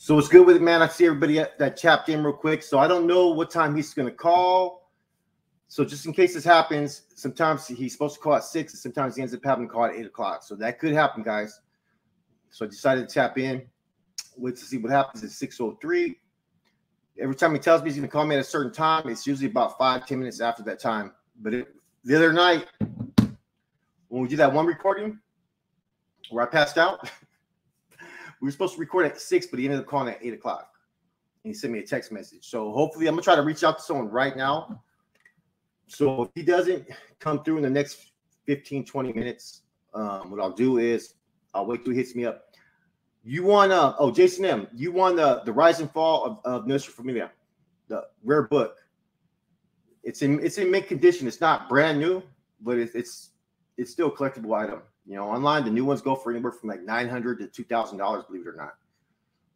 So it's good with it, man. I see everybody that tapped in real quick. So I don't know what time he's going to call. So just in case this happens, sometimes he's supposed to call at 6, and sometimes he ends up having to call at 8 o'clock. So that could happen, guys. So I decided to tap in. Wait to see what happens at 6:03. Every time he tells me he's going to call me at a certain time, it's usually about 5-10 minutes after that time. But the other night, when we did that one recording where I passed out, we were supposed to record at 6, but he ended up calling at 8 o'clock. And he sent me a text message. So hopefully I'm going to try to reach out to someone right now. So if he doesn't come through in the next 15, 20 minutes, what I'll do is I'll wait till he hits me up. You won, Jason M., you won the Rise and Fall of Nuestra Familia, the rare book. It's in mint condition. It's not brand new, but it's still a collectible item. You know, online, the new ones go for anywhere from like $900 to $2,000, believe it or not.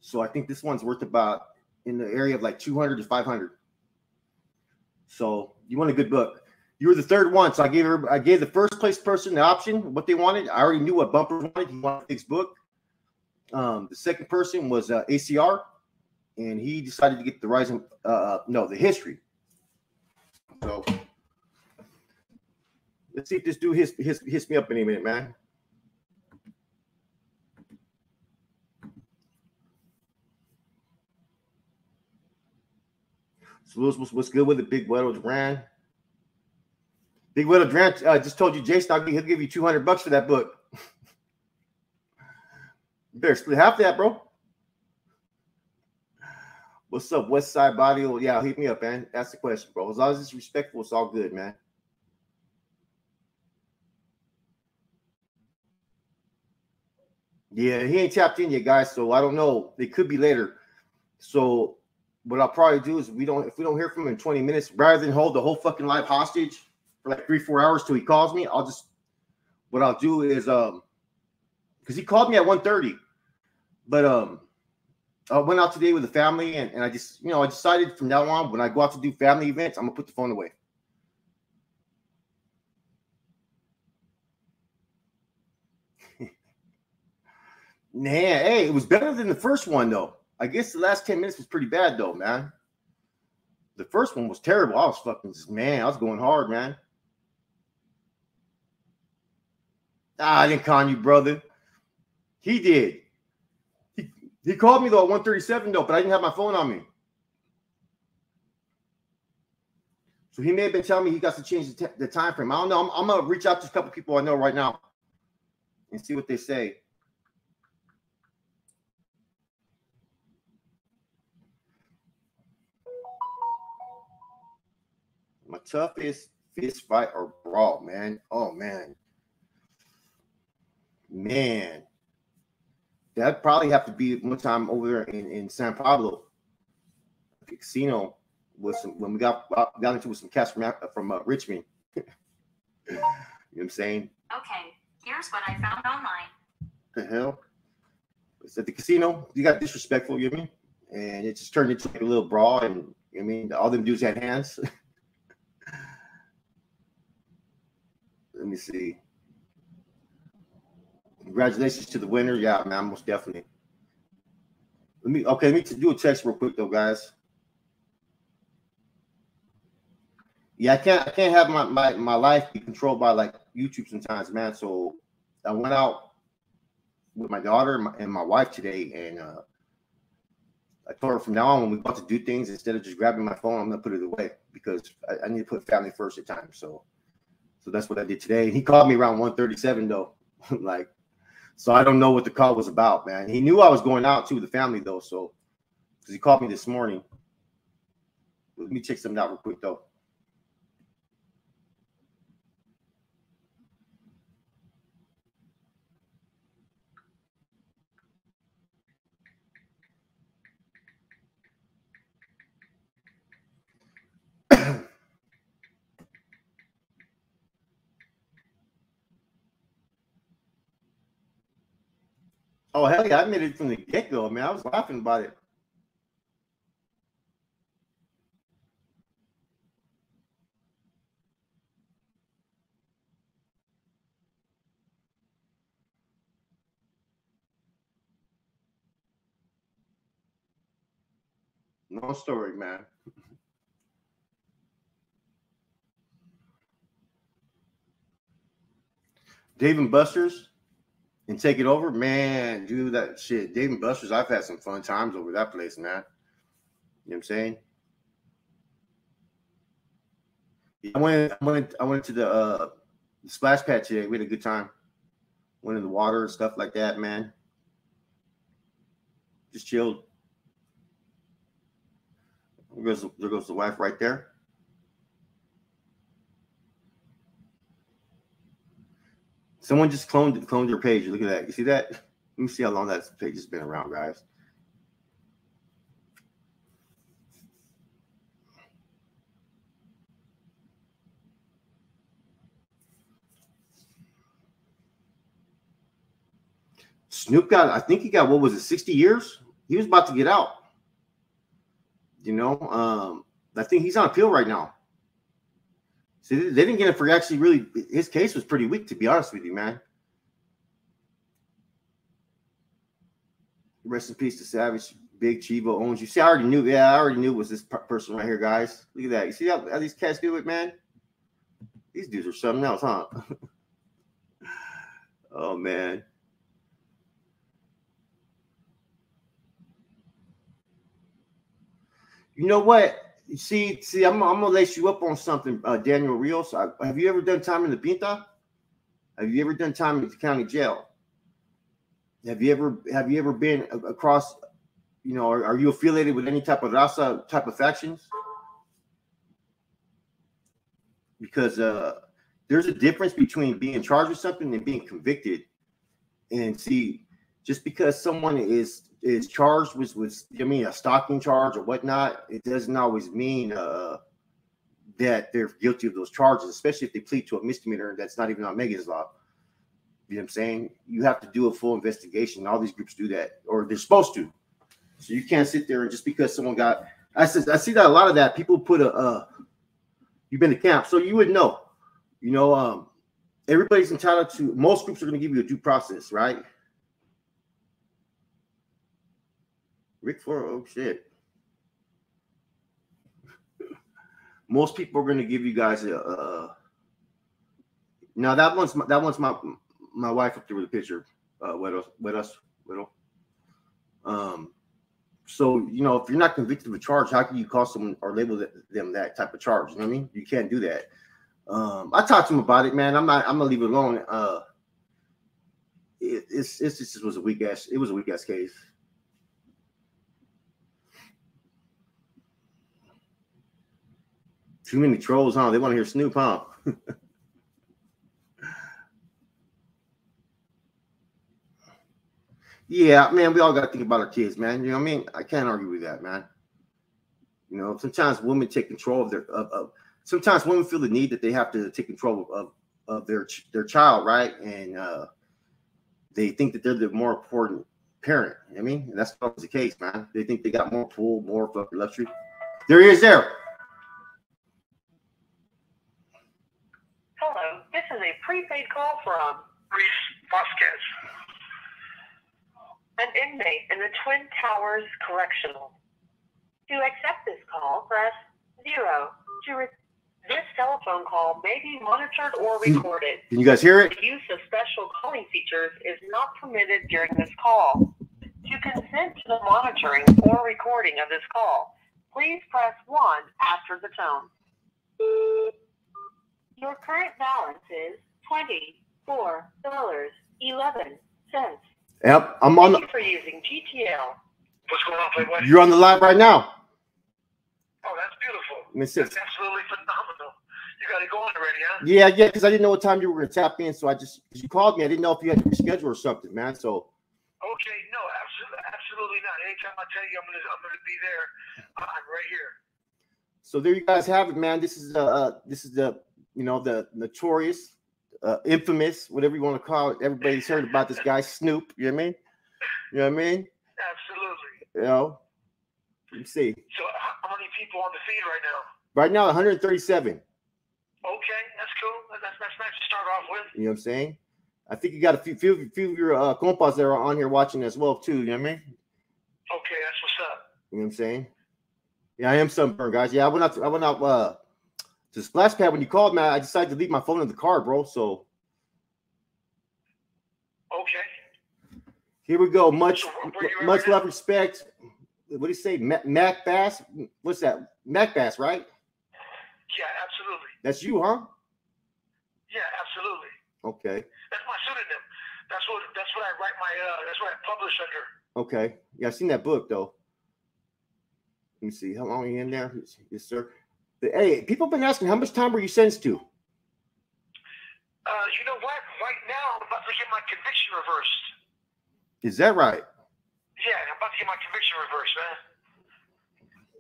So I think this one's worth about in the area of like $200 to $500. So you want a good book. You were the third one, so I gave the first place person the option what they wanted. I already knew what Bumper wanted. He wanted a fixed book. The second person was ACR, and he decided to get the Rising, the history. So let's see if this dude hits me up any minute, man. So what's good with the Big Weddle Duran? Big Weddle Duran just told you, Jason, he'll give you $200 for that book. You better split half that, bro. What's up, West Side Body? Yeah, hit me up, man. That's the question, bro. As long as it's respectful, it's all good, man. Yeah, he ain't tapped in yet, guys. So I don't know. It could be later. So what I'll probably do is if we don't hear from him in 20 minutes, rather than hold the whole fucking live hostage for like 3-4 hours till he calls me, what I'll do is because he called me at 1:30, but I went out today with the family, and I just, I decided from now on, when I go out to do family events, I'm going to put the phone away. Man, hey, it was better than the first one, though. I guess the last 10 minutes was pretty bad, though, man. The first one was terrible. I was going hard, man. I didn't con you, brother. He did. He called me, though, at 1:37, though, but I didn't have my phone on me. So he may have been telling me he got to change the time frame. I don't know. I'm going to reach out to a couple people I know right now and see what they say. My toughest fist fight or brawl, man. Oh, man. Man. That'd probably have to be one time over there in San Pablo, the casino, when we got into with some cats from Richmond. You know what I'm saying? Okay, here's what I found online. The hell? It's at the casino. You got disrespectful, you know what I mean? And it just turned into like a little brawl, and I mean, all them dudes had hands. Let me see. Congratulations to the winner. Yeah, man, most definitely. Let me do a text real quick though, guys. Yeah, I can't have my life be controlled by like YouTube sometimes, man. So I went out with my daughter and my wife today, and I told her from now on, when we about to do things, instead of just grabbing my phone, I'm gonna put it away because I need to put family first at times. So that's what I did today. He called me around 1:37 though, like. So I don't know what the call was about, man. He knew I was going out too with the family though, so because he called me this morning. Let me check something out real quick though. Oh, hell yeah, I made it from the get-go, man. I was laughing about it. long story, man. Dave and Buster's and take it over, man. Do that shit. Dave and Buster's. I've had some fun times over that place, man. You know what I'm saying? I went to the splash pad today. We had a good time. Went in the water and stuff like that, man. Just chilled. There goes the wife right there. Someone just cloned your page. Look at that. You see that? Let me see how long that page has been around, guys. Snoop I think he got, what was it, 60 years? He was about to get out. You know, I think he's on appeal right now. See, they didn't get it for actually really, his case was pretty weak, to be honest with you, man. Rest in peace to Savage. Big Chivo owns you. See, I already knew. Yeah, I already knew it was this person right here, guys. Look at that. You see how these cats do it, man? These dudes are something else, huh? Oh, man. You know what? See, I'm gonna lace you up on something, Daniel Rios. Have you ever done time in the Pinta? Have you ever done time in the county jail? Have you ever been across? You know, are you affiliated with any type of raza type of factions? Because there's a difference between being charged with something and being convicted. And see, just because someone is charged with a stalking charge or whatnot, it doesn't always mean that they're guilty of those charges, especially if they plead to a misdemeanor that's not even on Megan's law. You know what I'm saying? You have to do a full investigation. All these groups do that, or they're supposed to. So you can't sit there and just because someone got, I see that a lot of that people put you've been to camp, so you would know. You know, everybody's entitled to, most groups are going to give you a due process, right? Rick Ford, oh shit. Most people are going to give you guys now that one's my wife up there with a picture, Widow. So you know, if you're not convicted of a charge, how can you call someone or label them that type of charge? You know what I mean? You can't do that. I talked to him about it, man. I'm gonna leave it alone. It was a weak ass case. Too many trolls, huh? They want to hear Snoop, huh? Yeah, man, we all got to think about our kids, man. You know what I mean? I can't argue with that, man. You know, sometimes women take control of their sometimes women feel the need that they have to take control of their child, right? And they think that they're the more important parent. You know what I mean? And that's not the case, man. They think they got more pull, more fucking luxury. There he is there. Hello, this is a prepaid call from Reese Vasquez, an inmate in the Twin Towers Correctional. To accept this call, press 0. This telephone call may be monitored or recorded. Can you guys hear it? The use of special calling features is not permitted during this call. To consent to the monitoring or recording of this call, please press 1 after the tone. Your current balance is $24.11. Yep, I'm on. Thank you for using GTL. What's going on, Playboy? You're on the live right now. Oh, that's beautiful. That's absolutely phenomenal. You got it going already, huh? Yeah, because I didn't know what time you were going to tap in, so because you called me, I didn't know if you had to reschedule or something, man. So. Okay, no, absolutely not. Anytime I tell you I'm gonna be there, I'm right here. So there you guys have it, man. This is the the notorious, infamous, whatever you want to call it. Everybody's heard about this guy Snoop. You know what I mean? You know what I mean? Absolutely. You know. Let me see. So how many people on the feed right now? Right now, 137. Okay, that's cool. That's nice to start off with. You know what I'm saying? I think you got a few of your compas that are on here watching as well too. You know what I mean? Okay, that's what's up. You know what I'm saying? Yeah, I am sunburned, guys. Yeah, I went out to the splash pad when you called, man. I decided to leave my phone in the car, bro. So Okay. here we go. So where you at Much right now? love, respect. What do you say? Mac Bass? What's that? Mac Bass, right? Yeah, absolutely. That's you, huh? Yeah, absolutely. Okay. That's my pseudonym. That's what I write my that's what I publish under. Okay. Yeah, I've seen that book though. Let me see. How long are you in there? Yes, sir. Hey, people have been asking, how much time were you sentenced to? You know what? Right now, I'm about to get my conviction reversed. Is that right? Yeah, I'm about to get my conviction reversed, man.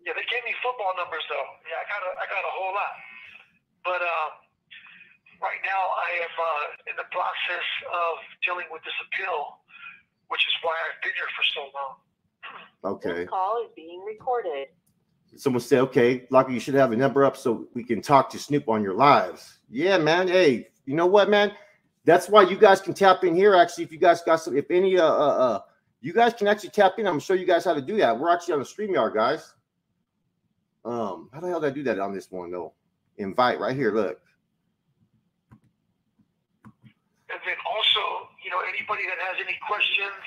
Yeah, they gave me football numbers though. Yeah, I got a whole lot. But right now I am in the process of dealing with this appeal, which is why I've been here for so long. Okay. This call is being recorded. Someone said, okay, Lockie, you should have a number up so we can talk to Snoop on your lives. Yeah, man. Hey, you know what, man? That's why you guys can tap in here. Actually, if you guys got some, if any, you guys can actually tap in. I'm gonna show you guys how to do that. We're actually on the StreamYard, guys. How the hell did I do that on this one though? Invite right here. Look. And then also, you know, anybody that has any questions,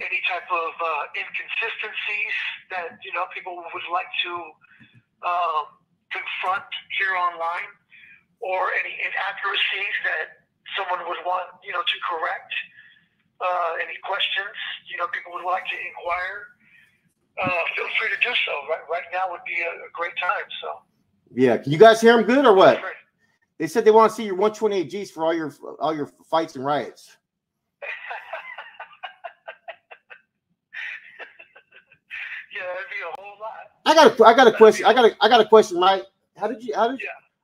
any type of inconsistencies that, you know, people would like to confront here online, or any inaccuracies that someone would want, you know, to correct, any questions, you know, people would like to inquire, feel free to do so. Right now would be a great time. So Yeah, can you guys hear them good or what? They said they want to see your 128 Gs for all your fights and riots. Yeah, that'd be a whole lot. I got a question. I got a question, right? How did you? Yeah.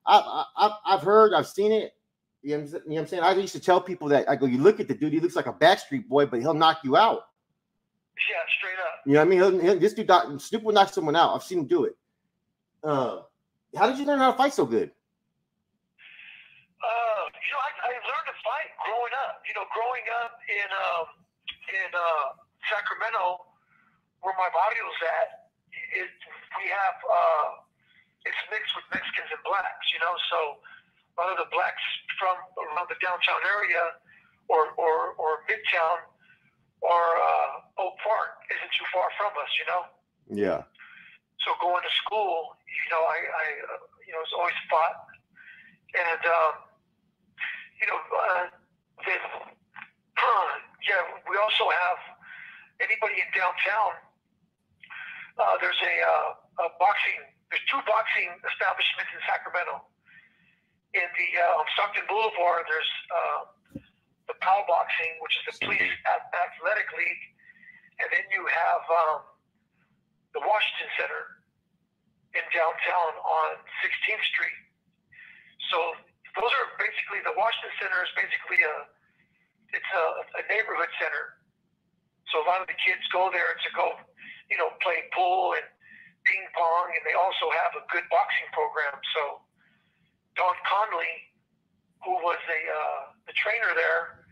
I've heard, I've seen it. You know what I'm saying? I used to tell people that I go, you look at the dude, he looks like a Backstreet Boy, but he'll knock you out. Yeah, straight up. You know what I mean? This dude, Snoop will knock someone out. I've seen him do it. How did you learn how to fight so good? You know, I learned to fight growing up. You know, growing up in Sacramento, where my body was at, we have it's mixed with Mexicans and blacks. You know, so a lot of the blacks from around the downtown area or Midtown or Oak Park isn't too far from us. You know. Yeah. So going to school, you know, I you know, was always fought, and you know, then yeah, we also have anybody in downtown. There's a boxing. There's two boxing establishments in Sacramento. In the on Stockton Boulevard, there's the POW Boxing, which is the Police Athletic League, and then you have the Washington Center in downtown on 16th Street. So those are basically, the Washington Center is basically a neighborhood center. So a lot of the kids go there to go, you know, play pool and ping pong, and they also have a good boxing program. So Don Conley, who was the trainer there,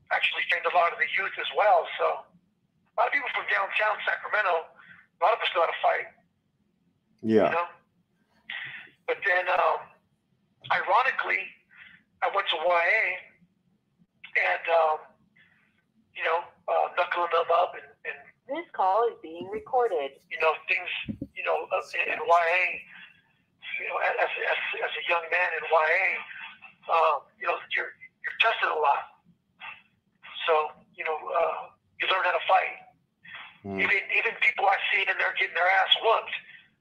actually trained a lot of the youth as well. So a lot of people from downtown Sacramento, a lot of us know how to fight. Yeah. You know? But then, ironically, I went to YA and, you know, knuckling them up and This call is being recorded. you know, things, you know, in YA, you know, as a young man in YA, you know, you're tested a lot. So, you know, you learn how to fight. Even people I see in there getting their ass whooped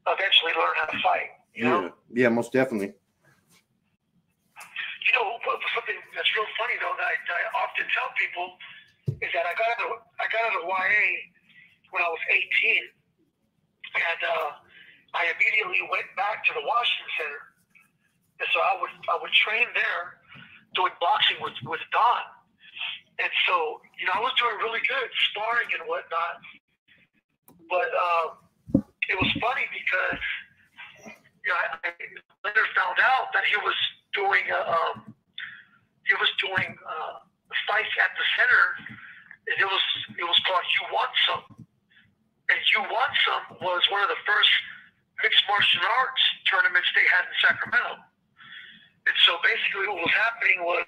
eventually learn how to fight. You know? Yeah, most definitely. You know, something that's real funny though that I often tell people is that I got out of YA when I was 18, and I immediately went back to the Washington Center, and so I would train there doing boxing with Don, and so you know I was doing really good sparring and whatnot, but it was funny because you know I later found out that he was doing fights at the center, and it was called You Want Some. And You Want Some was one of the first mixed martial arts tournaments they had in Sacramento. And so basically what was happening was,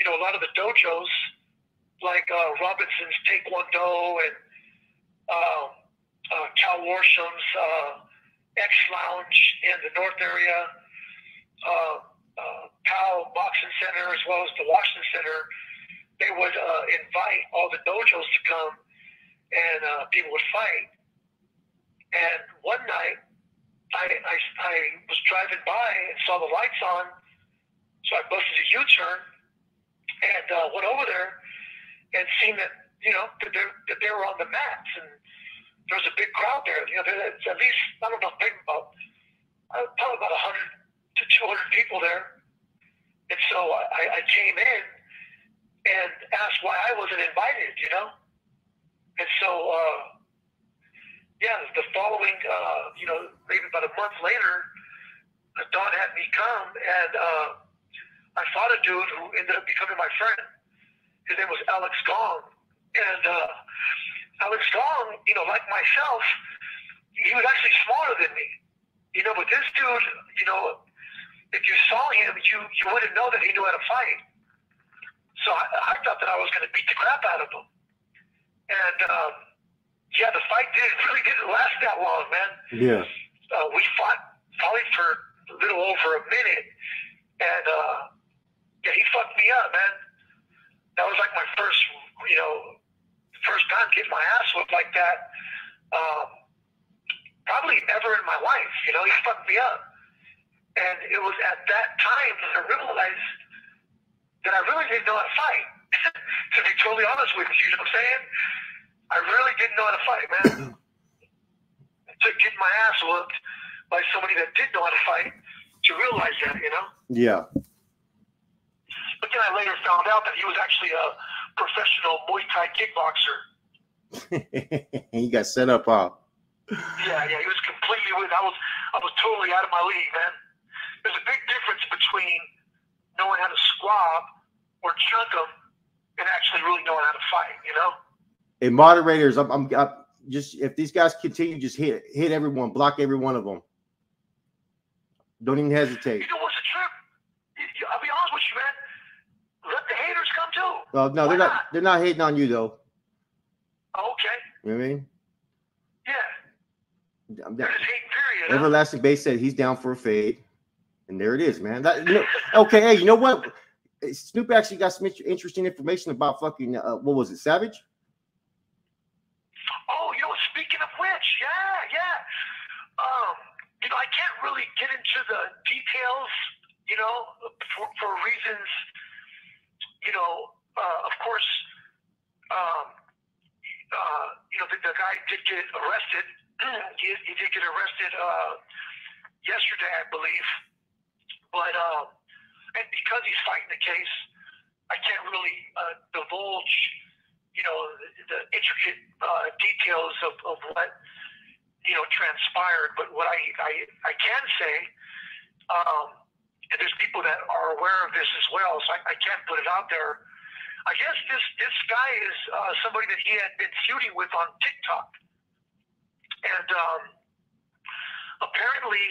you know, a lot of the dojos, like Robinson's Taekwondo and Cal Warsham's X Lounge in the North area, Powell Boxing Center, as well as the Washington Center, they would invite all the dojos to come and people would fight. And one night, I was driving by and saw the lights on, so I busted a U-turn and went over there and seen that, you know, that they were on the mats, and there was a big crowd there. You know, there's at least, I don't know, maybe probably about 100 to 200 people there. And so I came in and asked why I wasn't invited, you know? And so, yeah, the following, you know, maybe about a month later, Don had me come, and I fought a dude who ended up becoming my friend. His name was Alex Gong. And Alex Gong, you know, like myself, he was actually smaller than me. You know, but this dude, you know, if you saw him, you wouldn't know that he knew how to fight. So I thought that I was going to beat the crap out of him. And, yeah, the fight really didn't last that long, man. Yeah. We fought probably for a little over a minute. And, yeah, he fucked me up, man. That was like my first, you know, first time getting my ass whooped like that. Probably ever in my life, you know, he fucked me up. And it was at that time that I realized that I really didn't know how to fight. To be totally honest with you know what I'm saying? I really didn't know how to fight, man. To get my ass whooped by somebody that did know how to fight, to realize that, you know? Yeah. But then I later found out that he was actually a professional Muay Thai kickboxer. He got set up, huh? Yeah, he was completely with. I was totally out of my league, man. There's a big difference between knowing how to squab or chunk them and actually really knowing how to fight, you know? Hey, moderators, I'm just, if these guys continue, just hit everyone, block every one of them. Don't even hesitate. You know what's the trip? I'll be honest with you, man. Let the haters come too. Well, no, they're not hating on you though. Oh, okay. You know what I mean? Yeah. I'm They're down. just hating, period. Everlasting Base said he's down for a fade, and there it is, man. That, you know, okay, hey, you know what? Snoop actually got some interesting information about fucking what was it, Savage? Oh, you know, speaking of which, yeah. You know, I can't really get into the details, you know, for reasons, you know, of course, you know, the guy did get arrested. He did get arrested yesterday, I believe. But, and because he's fighting the case, I can't really divulge, you know, the intricate details of what, you know, transpired. But what I can say, and there's people that are aware of this as well, so I can't put it out there. I guess this guy is somebody that he had been feuding with on TikTok. And apparently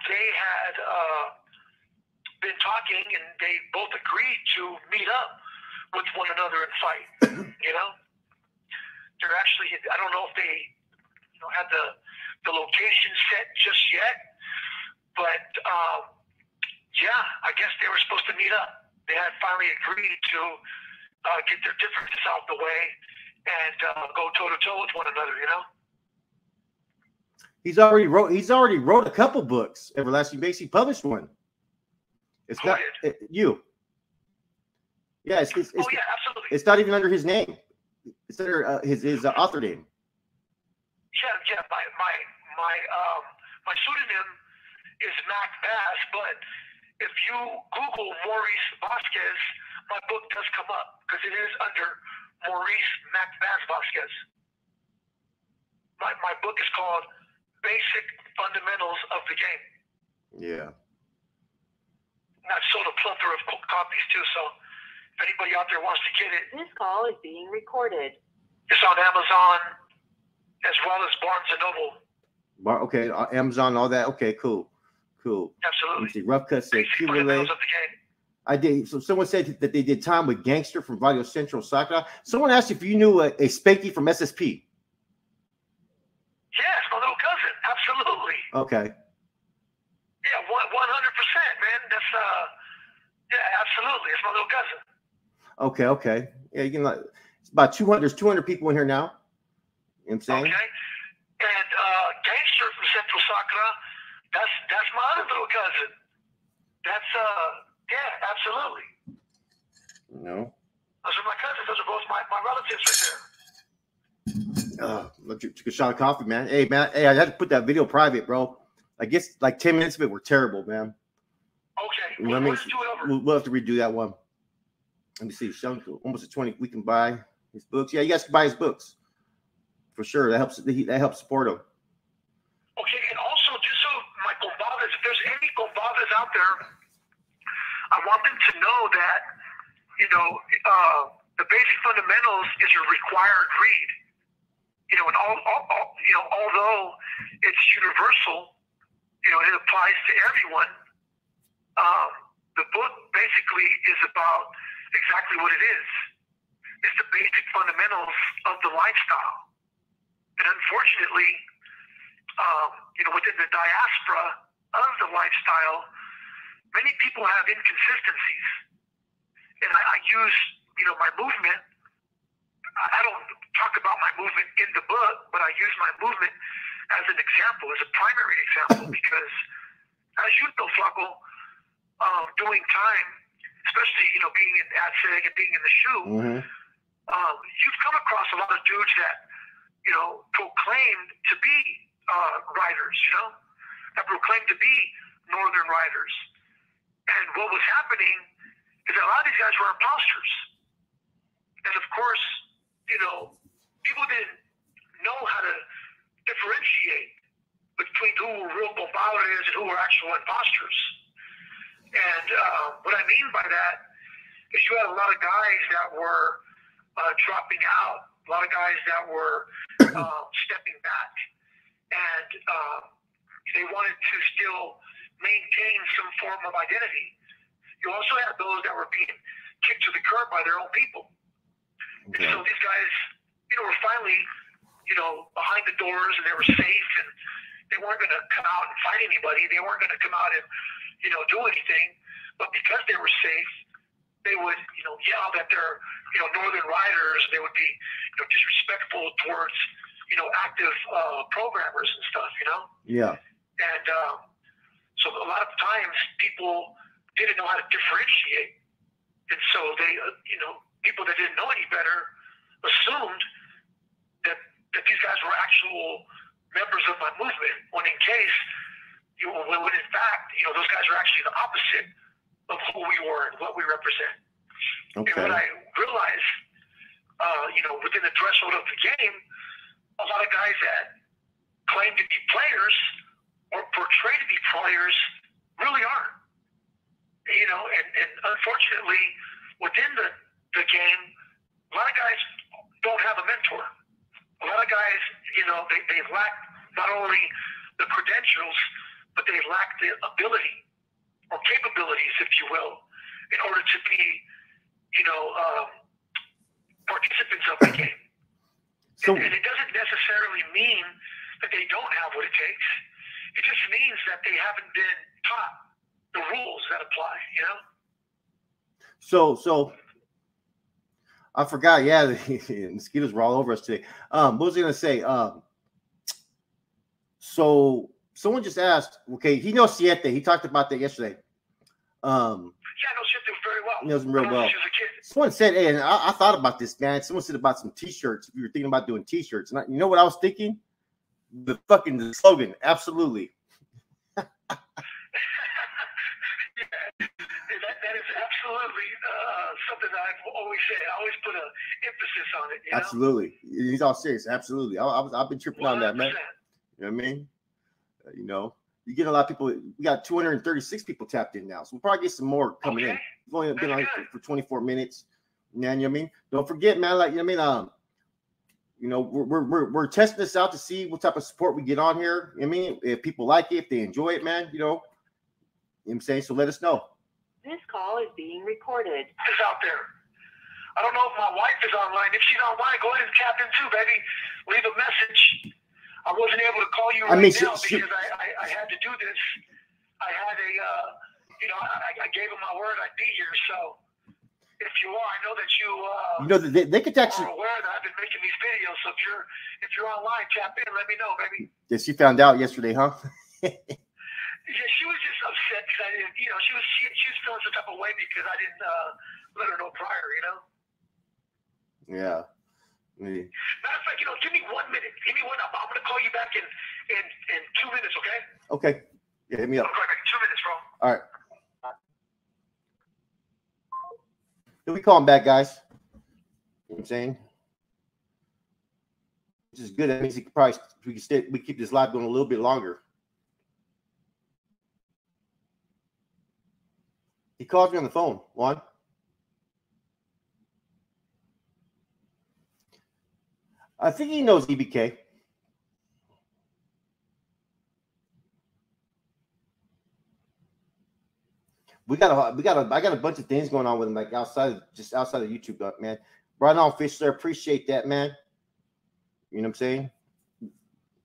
they had been talking, and they both agreed to meet up with one another and fight. You know? They're actually, I don't know if they, you know, had the location set just yet, but yeah, I guess they were supposed to meet up. They had finally agreed to get their differences out the way and go toe to toe with one another. You know? He's already wrote a couple books. Everlasting Base, he published one. It's not you. Yeah, it's oh yeah, absolutely. It's not even under his name. It's under his author name. Yeah. My pseudonym is Mac Bass, but if you Google Maurice Vasquez, my book does come up because it is under Maurice Mac Bass Vasquez. My book is called Basic Fundamentals of the Game. Yeah. And I've sold a plethora of copies too, so if anybody out there wants to get it. This call is being recorded. It's on Amazon as well as Barnes & Noble. Okay, Amazon, all that. Okay, cool. Absolutely. Let me see. Rough Cut said Basic fundamentals of the game. I did. So someone said that they did time with Gangster from Radio Central Sakura. Someone asked if you knew a Spanky from SSP. Yes, my little cousin. Absolutely. Okay. Yeah, 100%, man. That's yeah, absolutely. It's my little cousin. Okay. Yeah, you can like it's about 200. There's 200 people in here now. You know what I'm saying? Okay. And Gangster from Central Sakura, that's my other little cousin. That's yeah, absolutely. No. Those are my cousins. Those are both my relatives right there. Let's take a shot of coffee, man. Hey, man. Hey, I had to put that video private, bro. I guess like 10 minutes of it were terrible, man. Okay. We'll Let's do it over. We'll have to redo that one. Let me see. Almost a 20. We can buy his books. Yeah, you guys can buy his books for sure. That helps. That helps support him. Okay, and also just so my compadres, if there's any compadres out there, I want them to know that the basic fundamentals is a required read. And although it's universal, it applies to everyone. The book basically is about exactly what it is. It's the basic fundamentals of the lifestyle. And unfortunately, within the diaspora of the lifestyle, many people have inconsistencies. And I use, my movement. I don't talk about my movement in the book, but I use my movement as an example, as a primary example, because as you know, Flaco, doing time, especially, being in AdSeg and being in the shoe, you've come across a lot of dudes that, proclaimed to be writers, that proclaimed to be Northern writers. And what was happening is that a lot of these guys were imposters. And of course, people didn't know how to differentiate between who were real compadres and who were actual imposters. And what I mean by that is you had a lot of guys that were dropping out, a lot of guys that were stepping back, and they wanted to still maintain some form of identity. You also had those that were being kicked to the curb by their own people. Okay. And so these guys, were finally, behind the doors, and they were safe, and they weren't going to come out and fight anybody. They weren't going to come out and, do anything. But because they were safe, they would, yell that they're, Northern riders. They would be, disrespectful towards, active programmers and stuff, Yeah. And so a lot of times people didn't know how to differentiate. And so they, people that didn't know any better assumed that these guys were actual members of my movement, when in case, when in fact, those guys are actually the opposite of who we were and what we represent. Okay. And what I realized, within the threshold of the game, a lot of guys that claim to be players or portray to be players really aren't. And unfortunately, within the game, a lot of guys don't have a mentor. A lot of guys, they lack not only the credentials, but they lack the ability or capabilities, if you will, in order to be, participants of the game. And it doesn't necessarily mean that they don't have what it takes. It just means that they haven't been taught the rules that apply, So I forgot. Yeah, the mosquitoes were all over us today. What was I going to say? So someone just asked. Okay, he knows Siete. He talked about that yesterday. Yeah, I know Siete very well. He knows him real well. Someone said, "Hey," and I thought about this, man. Someone said about some T-shirts. If you were thinking about doing T-shirts, and you know what I was thinking? The slogan, absolutely. That is absolutely something that I've always said. I always put an emphasis on it. Absolutely. He's all serious. Absolutely. I've been tripping 100%. On that, man. You know what I mean? You get a lot of people. We got 236 people tapped in now. So we'll probably get some more coming in. We've only been on for 24 minutes. Man, you know what I mean? Don't forget, man, like, you know what I mean? You know, we're testing this out to see what type of support we get on here. I mean, if people like it, if they enjoy it, man, you know what I'm saying? So let us know. This call is being recorded. Is out there. I don't know if my wife is online. If she's online, go ahead and tap in too, baby. Leave a message. I wasn't able to call you right now because I had to do this. I had a, you know, I gave him my word I'd be here. So if you are, I know that you know, they could actually are aware that I've been making these videos. So if you're online, tap in. Let me know, baby. Yeah, she found out yesterday, huh? Yeah, she was just upset because I didn't, you know, she was feeling some type of way because I didn't let her know prior, you know. Yeah. Matter of fact, you know, give me 1 minute. Give me one. I'm going to call you back in 2 minutes, okay? Okay. Yeah, hit me up. Okay, 2 minutes, bro. All right. Then we call him back, guys. You know what I'm saying? Which is good. That means we keep this live going a little bit longer. He calls me on the phone. Juan. I think he knows EBK. I got a bunch of things going on with him, like outside of YouTube, man. Right on, Fish, sir. Appreciate that, man. You know what I'm saying?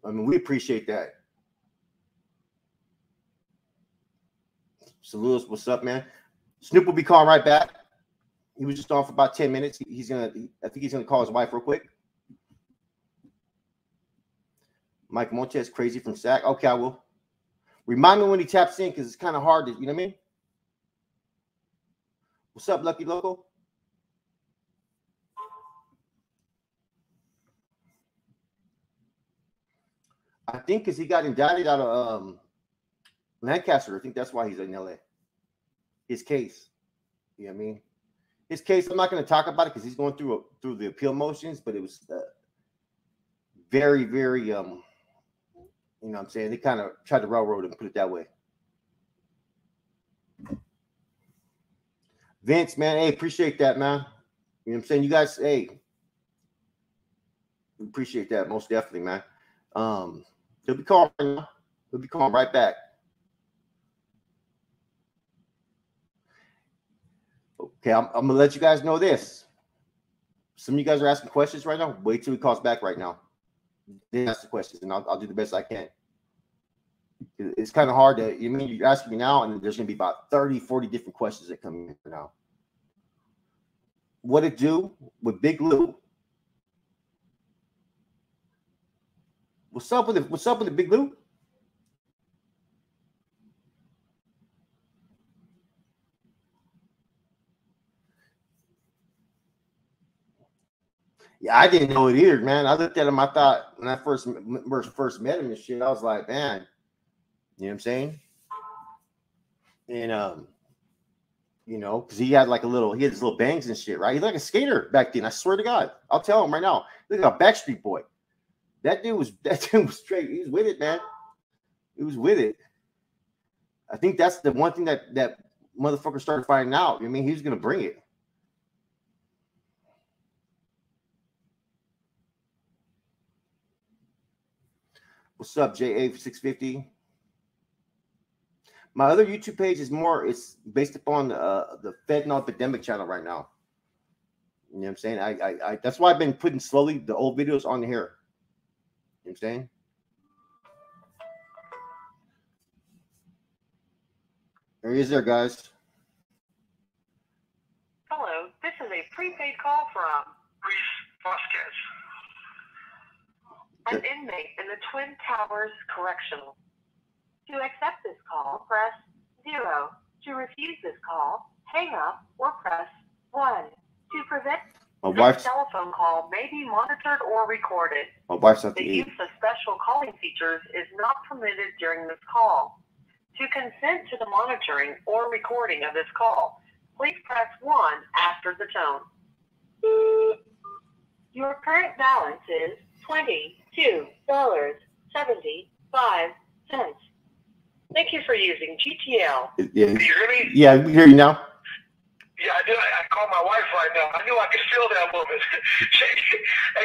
I mean, we appreciate that. So Lewis, what's up, man? Snoop will be calling right back. He was just on for about 10 minutes. I think he's gonna call his wife real quick. Mike Montez, crazy from SAC. Okay, I will. Remind me when he taps in because it's kind of hard to, you know what I mean? What's up, Lucky Loco? I think because he got indicted out of Lancaster. I think that's why he's in LA. His case. You know what I mean? His case, I'm not going to talk about it because he's going through the appeal motions, but it was very, very, you know what I'm saying? They kind of tried to railroad him, put it that way. Vince, man, hey, appreciate that, man. You know what I'm saying? You guys, hey, we appreciate that most definitely, man. He'll be calling right now. He'll be calling right back. Okay, I'm gonna let you guys know this. Some of you guys are asking questions right now. Wait till he calls back right now. Then ask the questions, and I'll do the best I can. It's kind of hard to, you mean you're asking me now, and there's going to be about 30, 40 different questions that come in now. What it do with Big Lou? What's up with the Big Lou? Yeah, I didn't know it either, man. I looked at him. I thought when I first met him and shit, I was like, man, you know what I'm saying? And you know, because he had his little bangs and shit, right? He's like a skater back then. I swear to God, I'll tell him right now. Look like a Backstreet Boy. That dude was straight. He was with it, man. He was with it. I think that's the one thing that motherfucker started finding out. I mean, he was gonna bring it. What's up, JA650? My other YouTube page is it's based upon the fentanyl epidemic channel right now. You know what I'm saying? I that's why I've been putting slowly the old videos on here. You know what I'm saying? There he is there, guys. Hello, this is a prepaid call from Reese Vasquez. an inmate in the Twin Towers Correctional. To accept this call, press 0. To refuse this call, hang up or press 1. To prevent this telephone call may be monitored or recorded. My wife's at the use of special calling features is not permitted during this call. To consent to the monitoring or recording of this call, please press 1 after the tone. Your current balance is $22.75. Thank you for using GTL. Yeah. Can you hear me? Yeah, we hear you now. Yeah, I did. I called my wife right now. I knew I could feel that woman.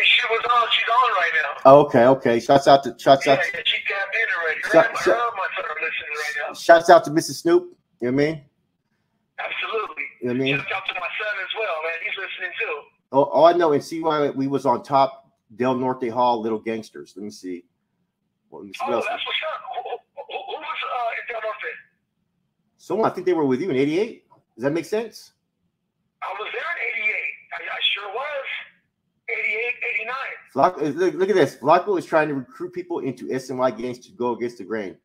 she was on. She's on right now. Oh, okay. Shouts out. Yeah, she tapped in already. Her and my son are listening right now. Shouts out to Mrs. Snoop. You know what I mean? Absolutely. You know what I mean? Shouts out to my son as well, man. He's listening too. Oh, I know. And see why we was on top Del Norte Hall, Little Gangsters. Let me see. Well, let me see what else. That's what's up. Who was in Del Norte? Someone, I think they were with you in '88. Does that make sense? I was there in '88. I sure was. 88, 89. Look at this. Flacco is trying to recruit people into SNY gangs to go against the grain.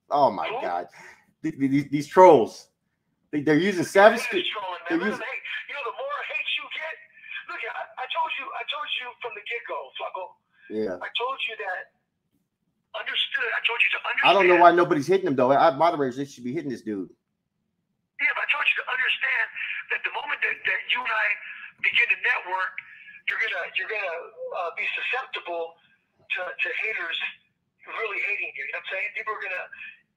Oh my God. These trolls. They're using savage. They're using, you know, the more hate you get. Look, I told you from the get-go, Flacco. Yeah. I told you that. Understood. I told you to understand. I don't know why nobody's hitting him though. Moderators, they should be hitting this dude. Yeah, but I told you to understand that the moment that you and I begin to network, you're gonna be susceptible to haters really hating you. You know what I'm saying? People are gonna,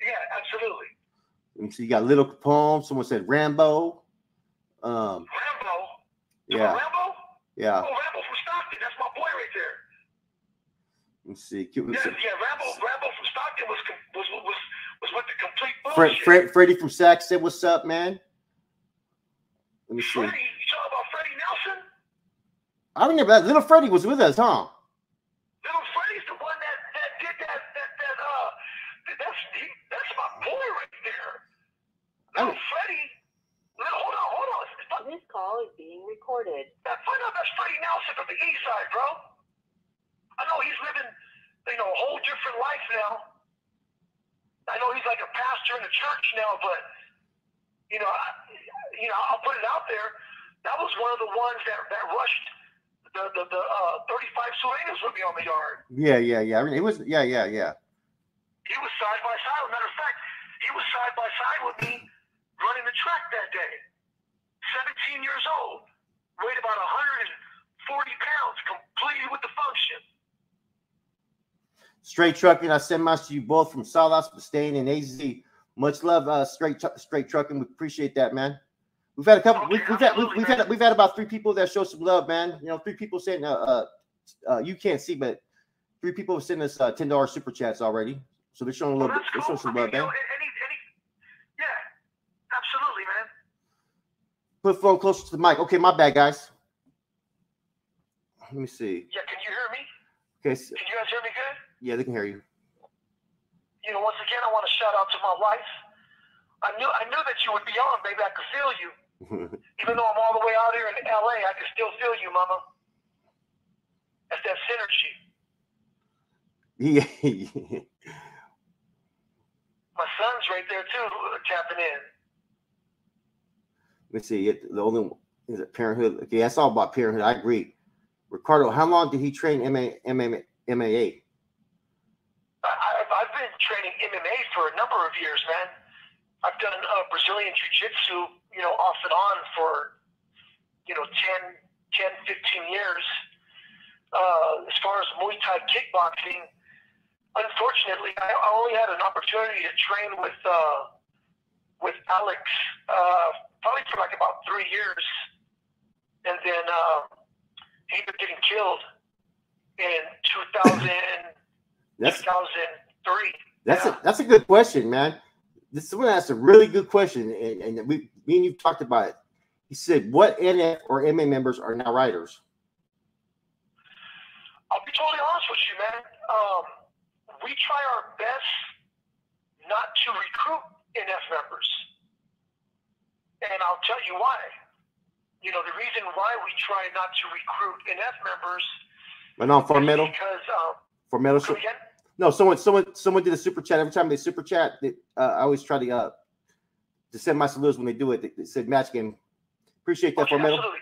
yeah, absolutely. And so you got Little Capone. Someone said Rambo. Rambo. Yeah. Rambo. Yeah. Oh, Rambo from Stockton. That's my boy right there. Let's see. Rambo from Stockton was with the complete bullshit. Freddie from Sax said, "What's up, man?" Let me see. Freddie, you talking about Freddie Nelson? I remember that. Little Freddie was with us, huh? Little Freddie's the one that did that. That's my boy right there. Little Freddie. Hold on. This call is being recorded. Find out that's Freddie Nelson from the East Side, bro. I know he's living, a whole different life now. I know he's like a pastor in the church now, but I'll put it out there. That was one of the ones that rushed the 35 Surenas with me on the yard. Yeah. I mean, it was yeah. He was side by side. As a matter of fact, he was side by side with me running the track that day. 17 years old, weighed about 140 pounds, completely with the function. Straight Trucking, I send much to you both from Salas, Bastain, and AZ. Much love, Straight Trucking. We appreciate that, man. We've had a couple. Okay, we've had about 3 people that show some love, man. 3 people saying you can't see, but 3 people have sent us $10 super chats already. So they're showing a little bit. They're showing some love, man. Yeah, absolutely, man. Put the phone closer to the mic. Okay, my bad, guys. Let me see. Yeah, can you hear me? Okay. Can you guys hear me good? Yeah, they can hear you. Once again, I want to shout out to my wife. I knew that you would be on, baby. I could feel you. Even though I'm all the way out here in LA, I can still feel you, mama. That's that synergy. Yeah. My son's right there too, tapping in. Let's see. The only one is it Parenthood. Okay, that's all about Parenthood. I agree. Ricardo, how long did he train MMA? I've been training MMA for a number of years, man. I've done Brazilian Jiu-Jitsu, off and on for, 10, 15 years. As far as Muay Thai kickboxing, unfortunately, I only had an opportunity to train with Alex, probably for like about 3 years. And then he ended up getting killed in 2003. That's a good question, man. This is one that's a really good question, and me and you talked about it. He said, "What NF or MA members are now writers?" I'll be totally honest with you, man. We try our best not to recruit NF members, and I'll tell you why. The reason why we try not to recruit NF members. But no, for metal. Because for metal. No, someone did a super chat. Every time they super chat, I always try to send my salutes when they do it. They said match game. Appreciate that for metal. Absolutely.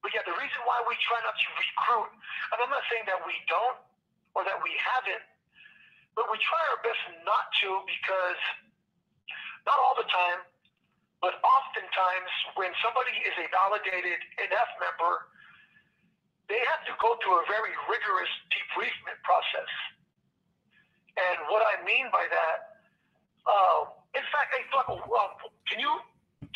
But yeah, the reason why we try not to recruit, and I'm not saying that we don't or that we haven't, but we try our best not to, because not all the time, but oftentimes when somebody is a validated NF member, they have to go through a very rigorous debriefment process. And what I mean by that, in fact, hey, Flacco, can you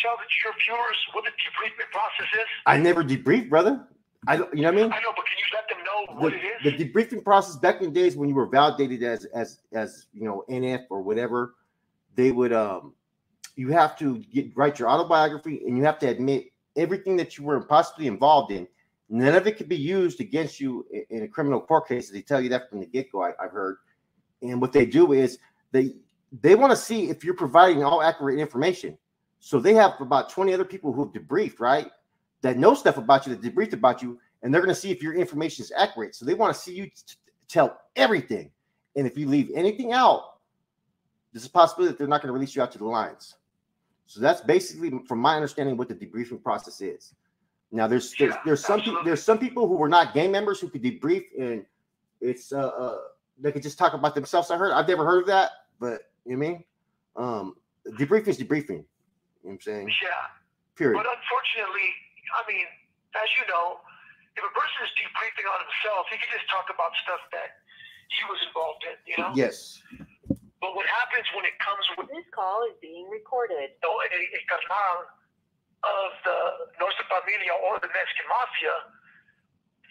tell your viewers what the debriefing process is? I never debrief, brother. I don't, you know what I mean? I know, but can you let them know what it is? The debriefing process back in the days when you were validated as you know, NF or whatever, they would you have to write your autobiography, and you have to admit everything that you were possibly involved in. None of it could be used against you in a criminal court case. They tell you that from the get-go, I've heard. And what they do is they want to see if you're providing all accurate information. So they have about 20 other people who have debriefed, right, that know stuff about you, that debriefed about you, and they're going to see if your information is accurate. So they want to see you tell everything. And if you leave anything out, there's a possibility that they're not going to release you out to the lines. So that's basically, from my understanding, what the debriefing process is. Now, there's some people who were not gang members who could debrief, and it's they could just talk about themselves. I've never heard of that, but you know what I mean? Debriefing is debriefing. You know what I'm saying? Yeah. Period. But unfortunately, I mean, as you know, if a person is debriefing on himself, he can just talk about stuff that he was involved in, you know? Yes. But what happens when it comes with This call is being recorded. a canal of the Nostra Familia or the Mexican Mafia,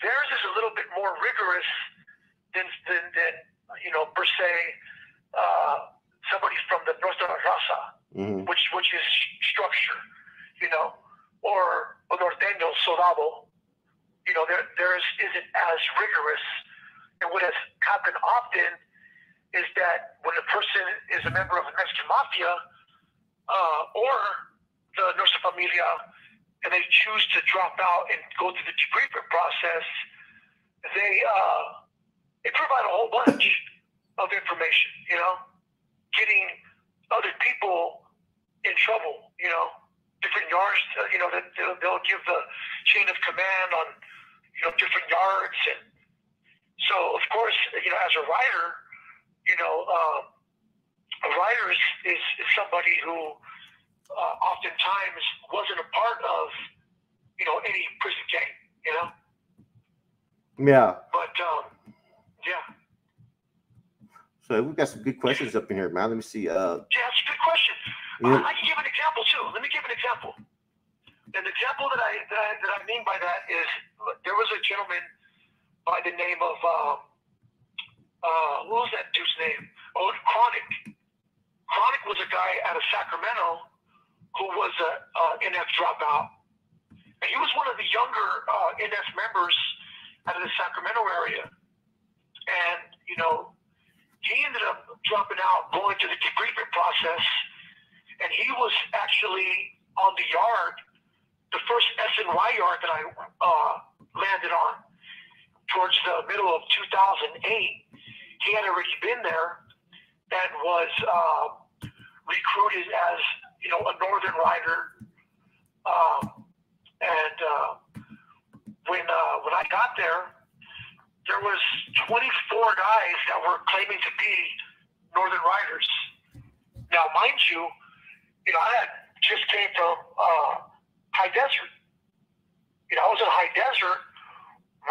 theirs is a little bit more rigorous than you know, per se, somebody from the Nostra Raza, which is structure, you know, or a Norteño Soldado, you know, theirs isn't as rigorous. And what has happened often is that when a person is a member of the Mexican Mafia or the Nostra Familia, and they choose to drop out and go through the debriefing process, they provide a whole bunch of information, you know, getting other people in trouble, you know, different yards, you know, that they'll give the chain of command on, you know, different yards. And so, of course, you know, as a writer, you know, a writer is somebody who oftentimes wasn't a part of, you know, any prison gang, you know? Yeah. But, yeah. So we've got some good questions up in here, man. Let me see. Yeah, that's a good question. Yeah. I can give an example, too. Let me give an example. An example that I mean by that is there was a gentleman by the name of, what was that dude's name? Oh, Chronic. Chronic was a guy out of Sacramento who was a NF dropout. And he was one of the younger NF members out of the Sacramento area. And, you know, he ended up dropping out, going through the debriefing process, and he was actually on the yard, the first SNY yard that I landed on towards the middle of 2008. He had already been there and was recruited as, you know, a Northern Rider. When I got there was 24 guys that were claiming to be Northern Riders. Now, mind you, I had just came from High Desert. I was in High Desert,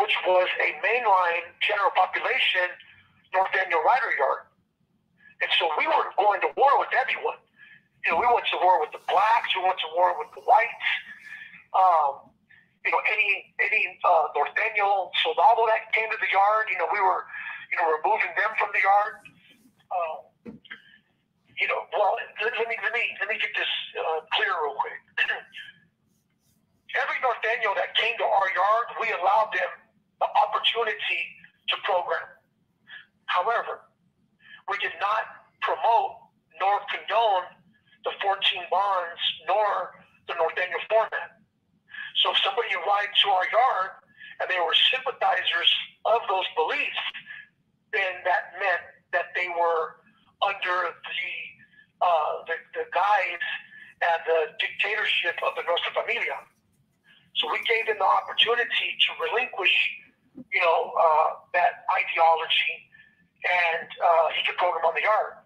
which was a mainline general population Norteño Rider Yard. And so we were going to war with everyone. We went to war with the blacks, we went to war with the whites. Any Norteño Soldado that came to the yard, we were, removing them from the yard. Well, let me get this clear real quick. Every Norteño that came to our yard, we allowed them the opportunity to program. However, we did not promote nor condone the 14 bonds nor the Norteño format. So if somebody arrived to our yard and they were sympathizers of those beliefs, then that meant that they were under the guise and the dictatorship of the Nostra Familia. So we gave them the opportunity to relinquish, that ideology, and he could program on the yard.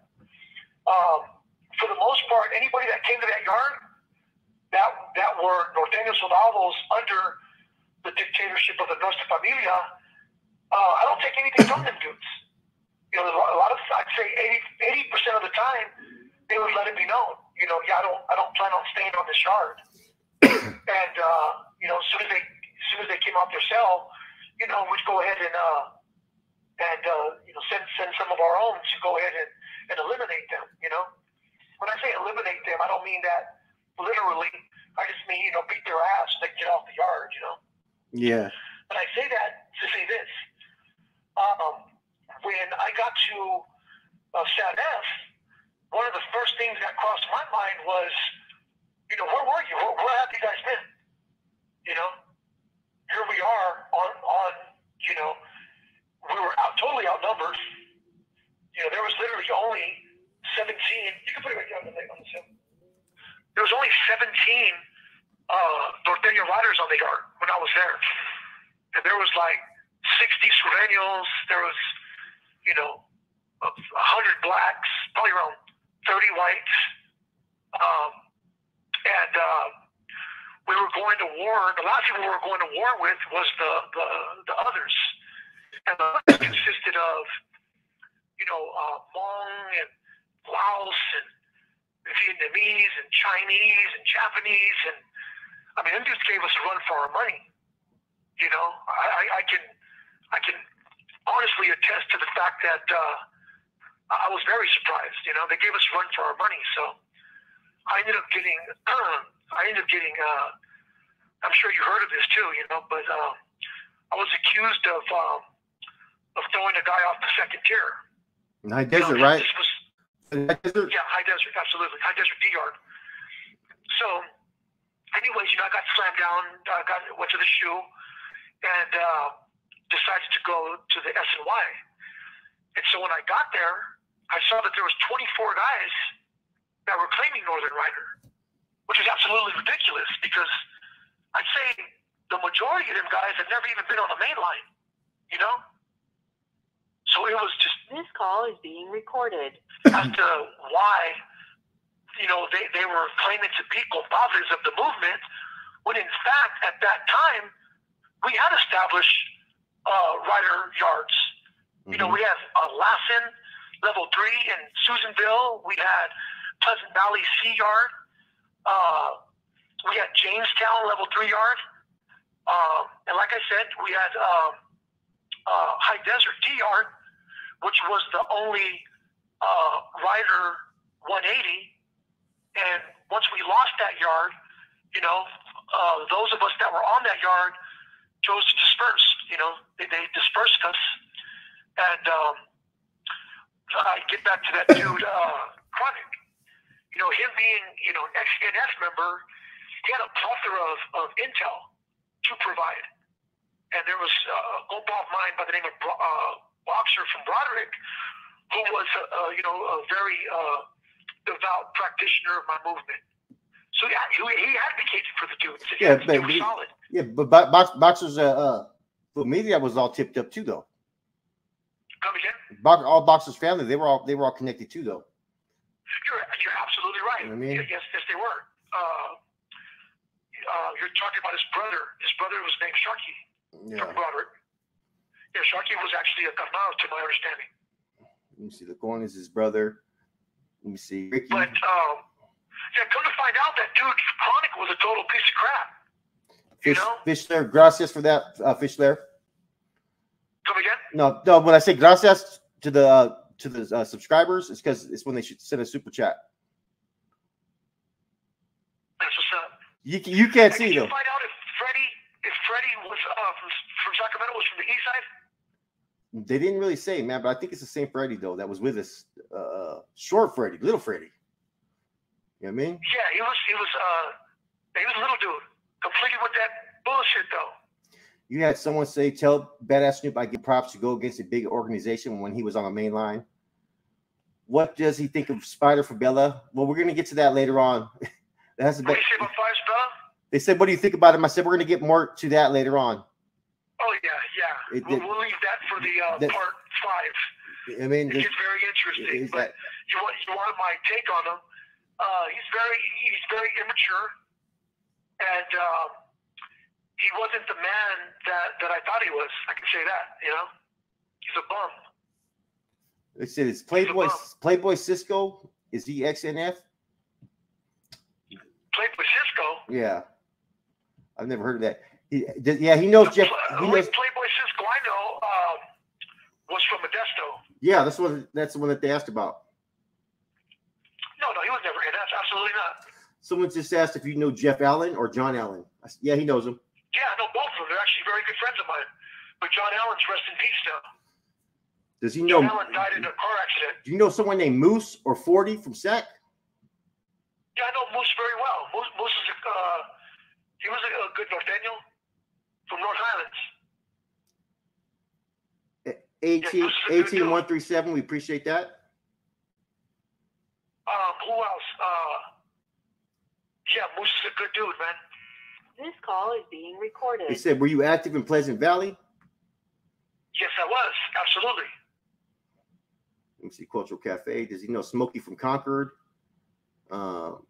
For the most part, anybody that came to that yard that were Norteño Soldados under the dictatorship of the Nostra Familia, I don't take anything from them dudes. A lot of, I'd say 80% of the time, they would let it be known. yeah, I don't plan on staying on this yard. And as soon as they came out their cell, we'd go ahead and send some of our own to go ahead and eliminate them. When I say eliminate them, I don't mean that literally. I just mean beat their ass and they get off the yard. Yeah. But I say that to say this. When I got to Sat F, one of the first things that crossed my mind was, where were you? Where have you guys been? Here we are on we were totally outnumbered. There was literally only 17. You can put it right down on the film. There was only 17 Norteño riders on the yard when I was there. And there was like 60 Sureños. There was, 100 blacks, probably around 30 whites. We were going to war. The last people we were going to war with was the others. And the others consisted of, Hmong and Laos and Vietnamese and Chinese and Japanese. And I mean, them dudes gave us a run for our money. I can honestly attest to the fact that I was very surprised. They gave us a run for our money. So I ended up getting. I'm sure you heard of this too, but I was accused of throwing a guy off the second tier. High Desert, right? This was, High Desert? Yeah, High Desert, absolutely. High Desert D-Yard. So, anyways, I got slammed down, went to the shoe, and decided to go to the S&Y. And so when I got there, I saw that there was 24 guys that were claiming Northern Rider, which is absolutely ridiculous because I'd say the majority of them guys had never even been on the main line, So it was just... This call is being recorded. As to why, they were claiming to be culpables of the movement, when in fact, at that time, we had established rider yards. Mm-hmm. We had Lassen, level 3 in Susanville. We had Pleasant Valley C yard. We had Jamestown level 3 yard. And like I said, we had High Desert D yard, which was the only rider 180. And once we lost that yard, those of us that were on that yard chose to disperse. They dispersed us. And I get back to that dude, Chronic. Him being, an ex-NF member, he had a plethora of intel to provide. And there was a gopal of mine by the name of Boxer from Broderick, who was, a very devout practitioner of my movement. So yeah, he advocated for the dude. Yeah, they were solid. Yeah, but Boxer's media was all tipped up too, though. Come again? All Boxer's family, they were all connected too, though. You're absolutely right. You know what I mean? Yes, they were. You're talking about his brother. His brother was named Sharky from Broderick. Yeah, Sharky was actually a carnal, to my understanding. Let me see. Lacorn is his brother. Let me see. Ricky. But come to find out, that dude Chronic was a total piece of crap. Fischler, gracias for that, Fischler. Come again? No. When I say gracias to the subscribers, it's because it's when they should send a super chat. That's what's up. You can't see though. them. Find out if Freddie was from Sacramento, was from the east side. They didn't really say, man, but I think it's the same Freddie though that was with us. Short Freddie, little Freddie. You know what I mean? Yeah, he was a little dude. Completely with that bullshit though. You had someone say, "Tell Badass Snoop I give props to go against a big organization when he was on the main line." What does he think of Spider for Bella? Well, we're gonna get to that later on. What do you say about Fires Bella? They said, "What do you think about him?" I said, "We're gonna get more to that later on." Oh yeah. We'll leave that for the part 5. I mean, it gets very interesting. But you want my take on him? He's very immature, and he wasn't the man that I thought he was. I can say that. He's a bum. They said it's Playboy Cisco. Is he XNF? Playboy Cisco. Yeah, I've never heard of that. He knows Jeff. He only knows Playboy Cisco I know was from Modesto. Yeah, that's the one that they asked about. No, he was never in. That's absolutely not. Someone just asked if you know Jeff Allen or John Allen. Yeah, he knows him. Yeah, I know both of them. They're actually very good friends of mine. But John Allen's rest in peace now. Does he know? John Allen died in a car accident. Do you know someone named Moose or 40 from SEC? Yeah, I know Moose very well. Moose is he was a good Norteño from North Highlands. 18137. We appreciate that. Who else? Yeah, Moose is a good dude, man. This call is being recorded. He said, "Were you active in Pleasant Valley?" Yes, I was. Absolutely. Let me see. Cultural Cafe. Does he know Smokey from Concord? No.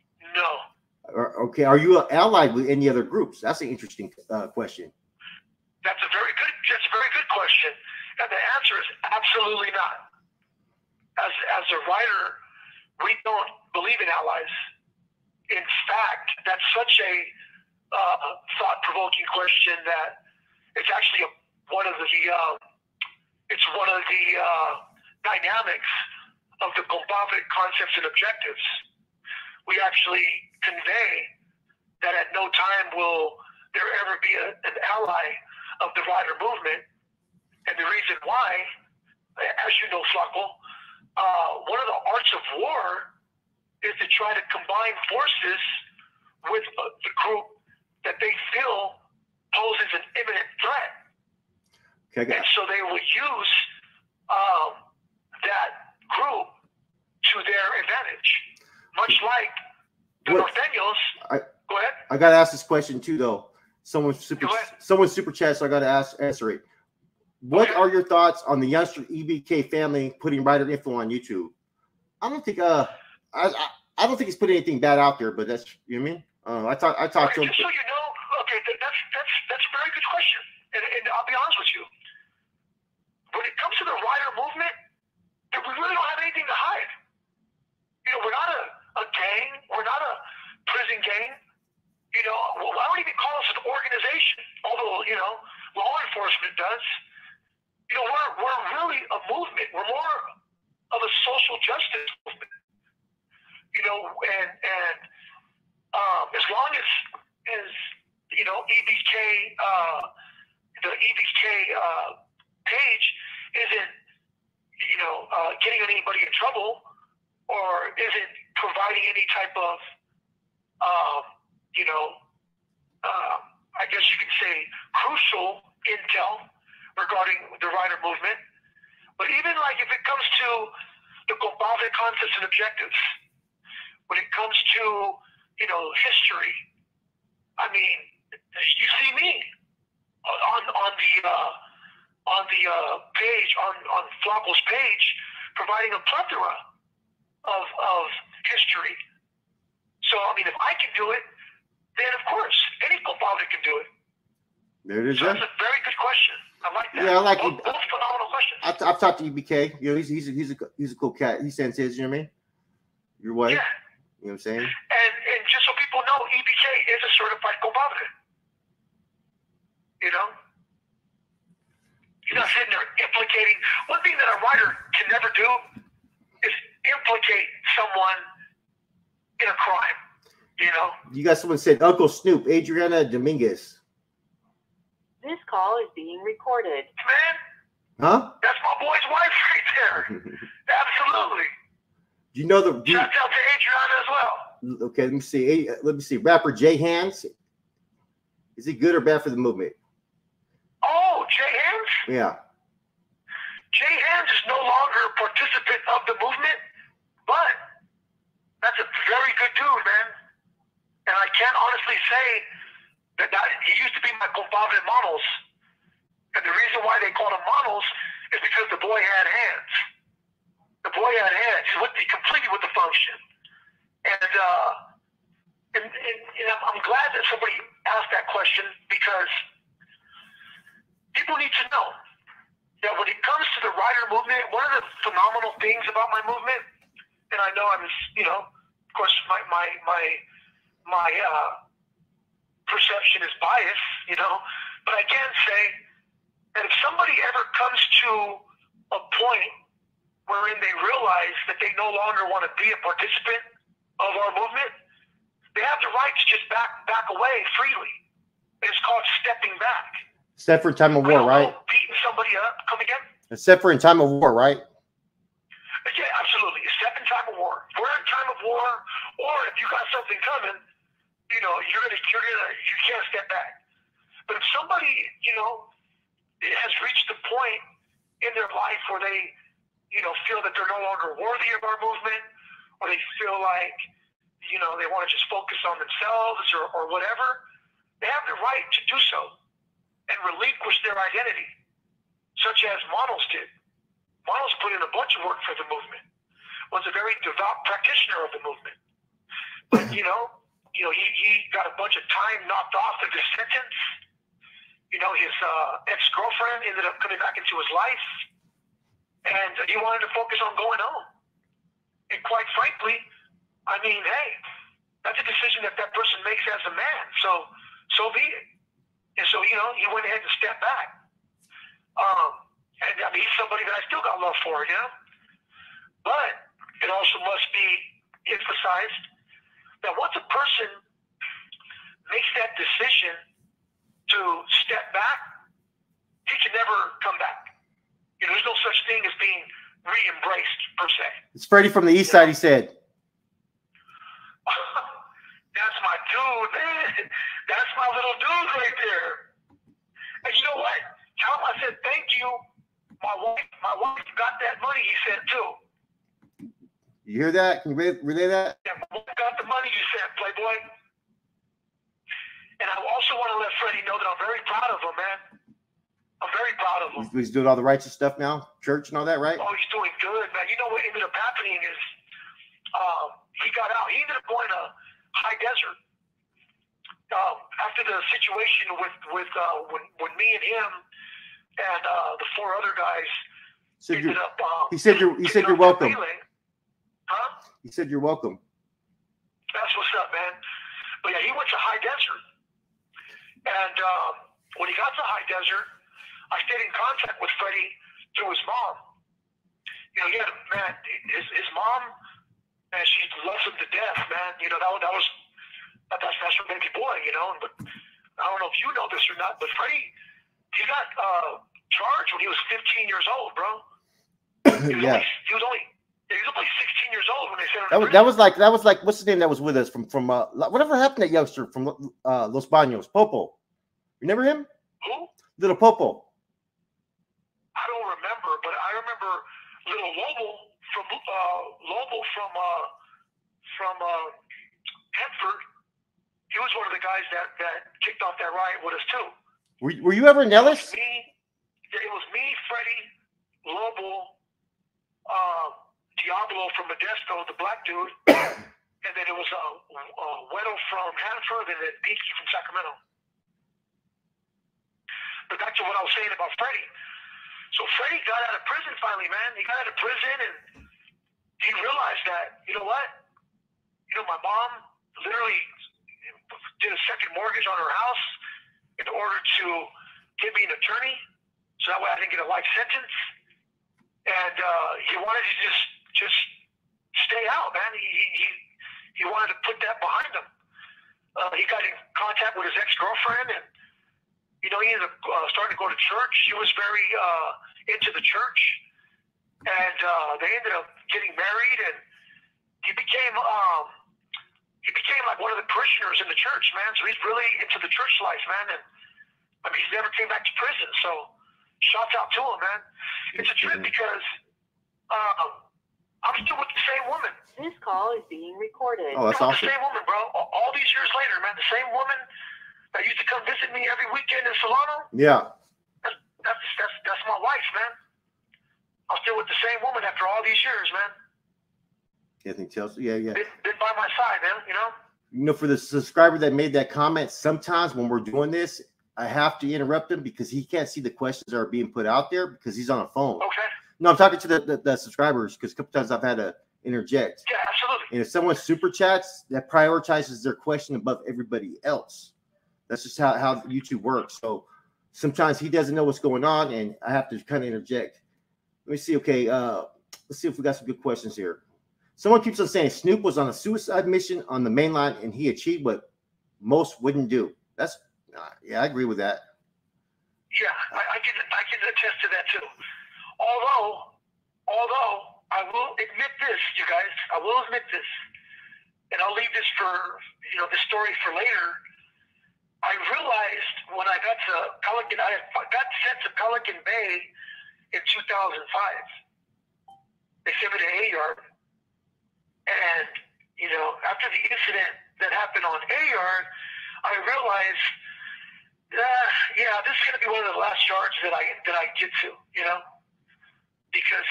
Okay. Are you allied with any other groups? That's an interesting question. That's a very good question, and the answer is absolutely not. As a writer, we don't believe in allies. In fact, that's such a thought-provoking question that it's actually one of the dynamics of the composite concepts and objectives. We actually convey that at no time will there ever be an ally of the rider movement, and the reason why, as you know, Flacco, one of the arts of war is to try to combine forces with the group that they feel poses an imminent threat. Okay, and so they will use that group to their advantage. Much like the Norteños. Go ahead. I got to ask this question too, though. Someone super chat, so I got to answer it. What are your thoughts on the youngster EBK family putting Rider Info on YouTube? I don't think I don't think he's put anything bad out there, but that's, you know what I mean? I talked to him. Just so you know, okay, that's a very good question, and I'll be honest with you. When it comes to the rider movement, we really don't have anything to hide. We're not a gang. We're not a prison gang. I don't even call us an organization, although law enforcement does. We're really a movement. We're more of a social justice movement. And as long as EBK, the EBK page isn't getting anybody in trouble or isn't providing any type of I guess you could say crucial intel regarding the rider movement. But even like if it comes to the composite concepts and objectives, when it comes to history, I mean, you see me on the page on Flacco's page providing a plethora of history. So I mean, if I can do it, then of course any composite can do it. There it is. So that's a very good question. I like that. Yeah, I like both phenomenal questions. I've talked to EBK. He's a cool cat. He sends his. You know what I mean? Your wife. Yeah. You know what I'm saying? And just so people know, EBK is a certified composite. He's not sitting there implicating. One thing that a writer can never do is implicate someone in a crime. You got someone said Uncle Snoop, Adriana Dominguez. This call is being recorded. Man, huh? That's my boy's wife right there. Absolutely. You know Shout out to Adriana as well. Okay, let me see. Rapper Jay Hands. Is he good or bad for the movement? Oh, Jay Hands? Yeah. Jay Hands is no longer a participant of the movement, but that's a very good dude, man. And I can't honestly say that he used to be my composite models. And the reason why they called him models is because the boy had hands. The boy had hands. He completed with the function. And I'm glad that somebody asked that question, because people need to know that when it comes to the rider movement, one of the phenomenal things about my movement, and I know I'm, of course, my my perception is biased, you know, but I can say that if somebody ever comes to a point wherein they realize that they no longer want to be a participant of our movement, they have the right to just back away freely. It's called stepping back. Except for in time of war, right? Beating somebody up. Come again? Except for in time of war, right? Yeah, absolutely. Except in time of war. If we're in time of war, or if you got something coming, you know, you can't step back. But if somebody, you know, has reached the point in their life where they, you know, feel that they're no longer worthy of our movement, or they feel like, you know, they want to just focus on themselves or whatever, they have the right to do so and relinquish their identity, such as Manos did. Manos put in a bunch of work for the movement, was a very devout practitioner of the movement. But, you know, he got a bunch of time knocked off of his sentence. You know, his ex-girlfriend ended up coming back into his life, and he wanted to focus on going home. And quite frankly, I mean, hey, that's a decision that person makes as a man. So be it. And so, you know, he went ahead and stepped back. And I mean, he's somebody that I still got love for, you know. But it also must be emphasized that once a person makes that decision to step back, he can never come back. You know, there's no such thing as being re-embraced per se. It's Freddie from the East Side, he said. That's my dude, man. That's my little dude right there. And you know what? Tell him I said thank you. My wife got that money, he said too. You hear that? Can you relay that? Yeah, my wife got the money, you said, Playboy. And I also want to let Freddie know that I'm very proud of him, man. I'm very proud of him. He's doing all the righteous stuff now, church and all that, right? Oh, he's doing good, man. You know what ended up happening is he got out. He ended up going to high desert. After the situation with when me and him and the four other guys ended up. He said you're welcome. Huh? He said you're welcome. That's what's up, man. But yeah, he went to high desert, and when he got to high desert, I stayed in contact with Freddie through his mom. You know, his mom, man, she loves him to death, man. You know, that's her baby boy, you know. But I don't know if you know this or not, but Freddie, he got charged when he was 15 years old, bro. He was only 16 years old when they sent him. That was like what's his name that was with us from whatever happened to that youngster from Los Baños, Popo. Remember him? Who? Little Popo. I don't remember, but I remember little Lobo from Hanford. He was one of the guys that kicked off that riot with us too. Were you ever in Ellis? It was me, Freddie, Lobo, Diablo from Modesto, the black dude, and then it was Weddle from Hanford, and then Peaky from Sacramento. But back to what I was saying about Freddie. So Freddie got out of prison finally, man. He got out of prison, and he realized that, you know what? You know, my mom literally did a second mortgage on her house in order to give me an attorney, so that way I didn't get a life sentence. And he wanted to just stay out, man. He wanted to put that behind him. He got in contact with his ex-girlfriend, and you know, he ended up starting to go to church. He was very into the church, and they ended up getting married, and he became like one of the parishioners in the church, man. So he's really into the church life, man. And I mean, he's never came back to prison. So shouts out to him, man. It's a trip because I'm still with the same woman. This call is being recorded. Oh, that's awesome. The same woman, bro. All these years later, man. The same woman that used to come visit me every weekend in Solano. Yeah. That's my wife, man. I'm still with the same woman after all these years, man. Anything else? Yeah. Been by my side, man, you know? You know, for the subscriber that made that comment, sometimes when we're doing this, I have to interrupt him because he can't see the questions that are being put out there because he's on a phone. Okay. No, I'm talking to the subscribers because a couple times I've had to interject. Yeah, absolutely. And if someone super chats, that prioritizes their question above everybody else. That's just how YouTube works. So sometimes he doesn't know what's going on, and I have to kind of interject. Let me see. Okay, let's see if we got some good questions here. Someone keeps on saying Snoop was on a suicide mission on the main line, and he achieved what most wouldn't do. That's yeah, I agree with that. Yeah, I can attest to that too. Although I will admit this, you guys, I will admit this, and I'll leave this for the story for later. I realized when I got to Pelican, I got sent to Pelican Bay in 2005. They sent me to A-Yard, and after the incident that happened on A-Yard, I realized, this is going to be one of the last yards that I get to, because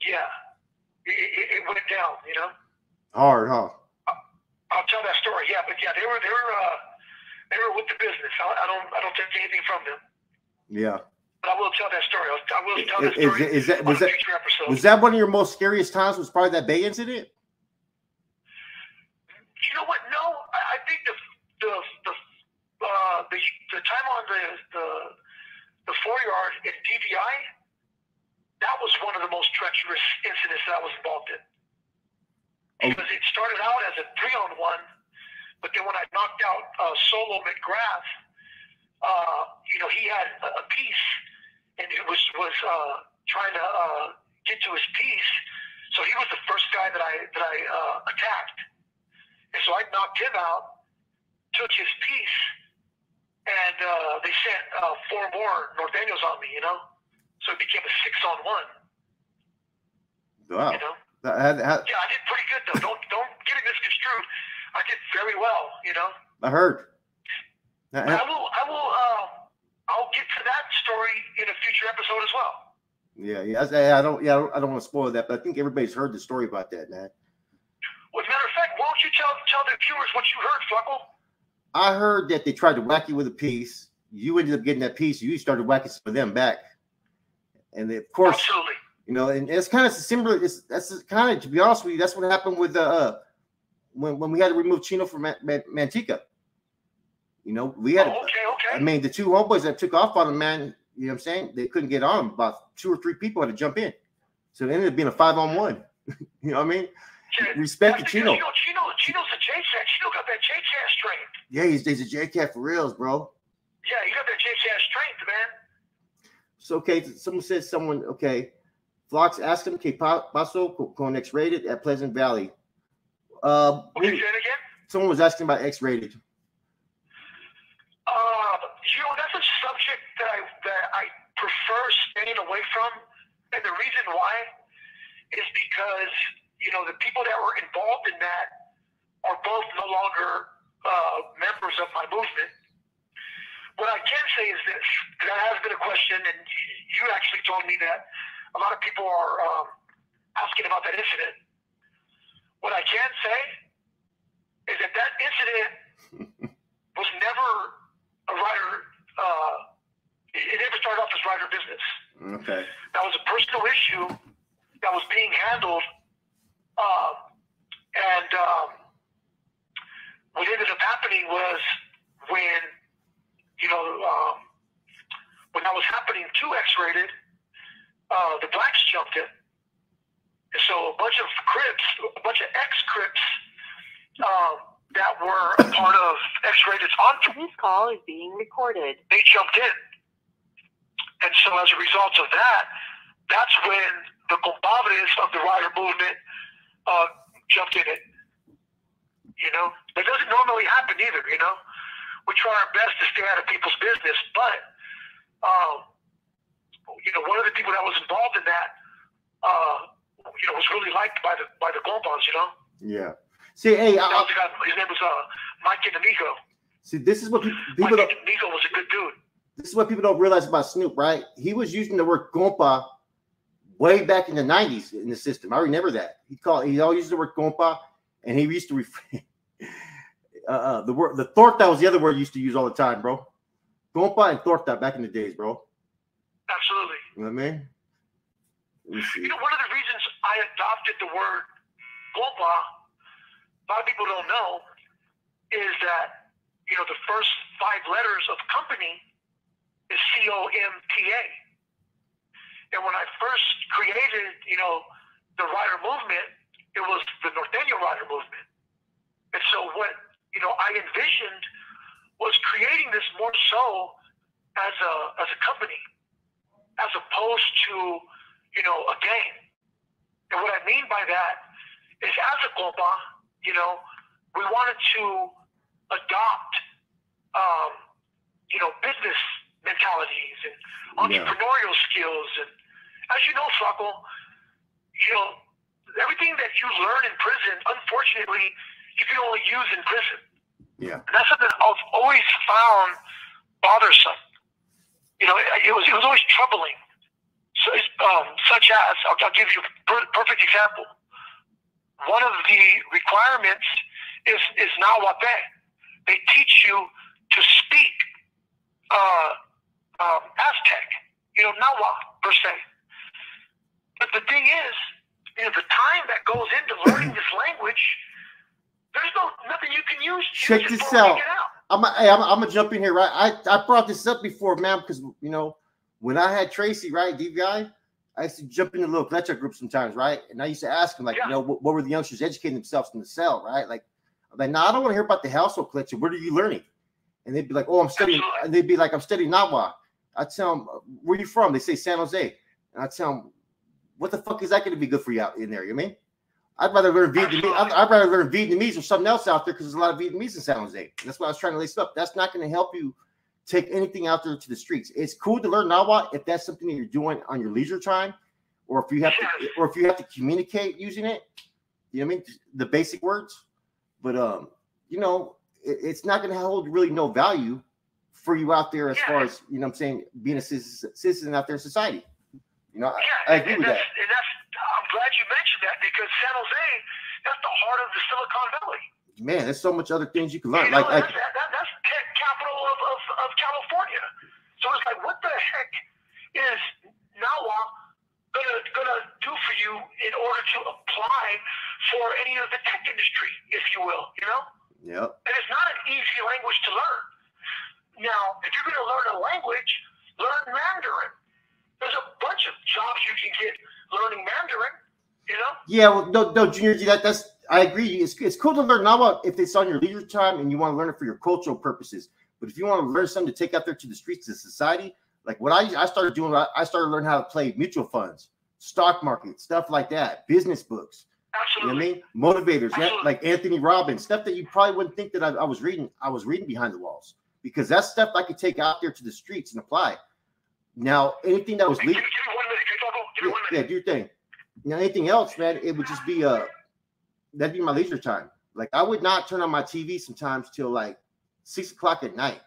it went down, Hard, huh? I'll tell that story. Yeah, but yeah, they were with the business. I don't take anything from them. Yeah. But I will tell that story. I will tell that story on a future episode. Was that one of your most scariest times? Was probably that Bay incident? You know what? No, I think the time on the 4-yard in DVI, that was one of the most treacherous incidents that I was involved in. Because it started out as a 3-on-1, but then when I knocked out Solo McGrath, he had a piece, and it was trying to get to his piece. So he was the first guy that I attacked, and so I knocked him out, took his piece, and they sent 4 more Norteños on me, so it became a 6-on-1. Wow. Yeah, I did pretty good though. Don't get it misconstrued. I did very well, I heard. I'll get to that story in a future episode as well. I don't want to spoil that, but I think everybody's heard the story about that, man. Well, as a matter of fact, why don't you tell the viewers what you heard, Fluckle? I heard that they tried to whack you with a piece. You ended up getting that piece. You started whacking some of them back, and of course, absolutely. And it's kind of similar. That's kind of, to be honest with you, that's what happened with when we had to remove Chino from Manteca. We had okay. I mean, the 2 homeboys that took off on him, man. You know what I'm saying? They couldn't get on him. About 2 or 3 people had to jump in, so it ended up being a 5-on-1. You know what I mean? Yeah, respect to Chino. Chino's a J-Cat. Chino got that J-Cat strength. Yeah, he's a J-Cat for reals, bro. Yeah, he got that J-Cat strength, man. So, okay, someone said, okay, Flox asked him, que paso con X-Rated at Pleasant Valley? Okay, say it again? Someone was asking about X-Rated. That's a subject that I prefer staying away from, and the reason why is because the people that were involved in that are both no longer members of my movement. What I can say is this: that has been a question, and you actually told me that a lot of people are asking about that incident. What I can say is that incident was never a rider. It never started off as rider business. Okay. That was a personal issue that was being handled, and what ended up happening was when that was happening to X-Rated, the blacks jumped in, and so a bunch of ex-Crips that were a part of X-Rated's entourage. This call is being recorded. They jumped in. And so as a result of that, that's when the compadres of the rider movement jumped in it. That doesn't normally happen either, We try our best to stay out of people's business, but, one of the people that was involved in that, was really liked by the compas, Yeah. See, hey, his name was Mike Inamigo. See, this is what people Mike Inamigo was a good dude. This is what people don't realize about Snoop, right? He was using the word compa way back in the 90s in the system. I remember that. He always used the word compa, and he used to the torta was the other word he used to use all the time, bro. Compa and torta back in the days, bro. Absolutely. You know what I mean? Let me see. One of the reasons I adopted the word compa lot of people don't know is that, the first 5 letters of company is COMTA. And when I first created, the rider movement, it was the Norteño rider movement. And so what, I envisioned was creating this more so as a company, as opposed to, a gang. And what I mean by that is, as a compa, we wanted to adopt, business mentalities and entrepreneurial skills. And as you know, Flaco, everything that you learn in prison, unfortunately, you can only use in prison. Yeah. And that's something I've always found bothersome. It was always troubling. So, such as, I'll give you a perfect example. One of the requirements is Nahuatl. They teach you to speak Aztec, Nahuatl per se. But the thing is, the time that goes into learning this language, there's nothing you can use. Check this out. I'm gonna jump in here, right? I brought this up before, man, because when I had Tracy, right, DVI, I used to jump in the little lecture group sometimes, right? And I used to ask him, like, what were the youngsters educating themselves in the cell, right? Like, I'm like, I don't want to hear about the household collection. What are you learning? And they'd be like, I'm studying. And they'd be like, I'm studying Nahuatl. I tell them, where are you from? They say San Jose. And I tell them, what the fuck is that going to be good for you out in there? You know what I mean? I'd rather learn Vietnamese. I'd rather learn Vietnamese or something else out there, because there's a lot of Vietnamese in San Jose. That's why I was trying to lace up. That's not going to help you take anything out there to the streets. It's cool to learn Nahuatl if that's something that you're doing on your leisure time, or if you have to communicate using it. You know what I mean? The basic words. But it's not going to hold really no value for you out there as far as, what I'm saying, being a citizen out there in society. I agree with that. And I'm glad you mentioned that, because San Jose, that's the heart of the Silicon Valley. Man, there's so much other things you can learn. That's capital of California. So it's like, what the heck is Nahuatl gonna do for you in order to apply for any of the tech industry, if you will, Yep. And it's not an easy language to learn. Now, if you're gonna learn a language, learn Mandarin. There's a bunch of jobs you can get learning Mandarin, Yeah, well, no, Junior G, that's I agree. It's cool to learn Nahuatl if it's on your leisure time and you want to learn it for your cultural purposes. But if you want to learn something to take out there to the streets of society, like what I started doing, I started learning how to play mutual funds, stock market, stuff like that, business books. Absolutely. You know what I mean? Motivators, like Anthony Robbins, stuff that you probably wouldn't think that I was reading. I was reading behind the walls, because that's stuff I could take out there to the streets and apply. Now, anything that was legal. Give me 1 minute. Give me 1 minute. Yeah, do your thing. Now, anything else, man, it would just be that'd be my leisure time. Like, I would not turn on my TV sometimes till like 6 o'clock at night.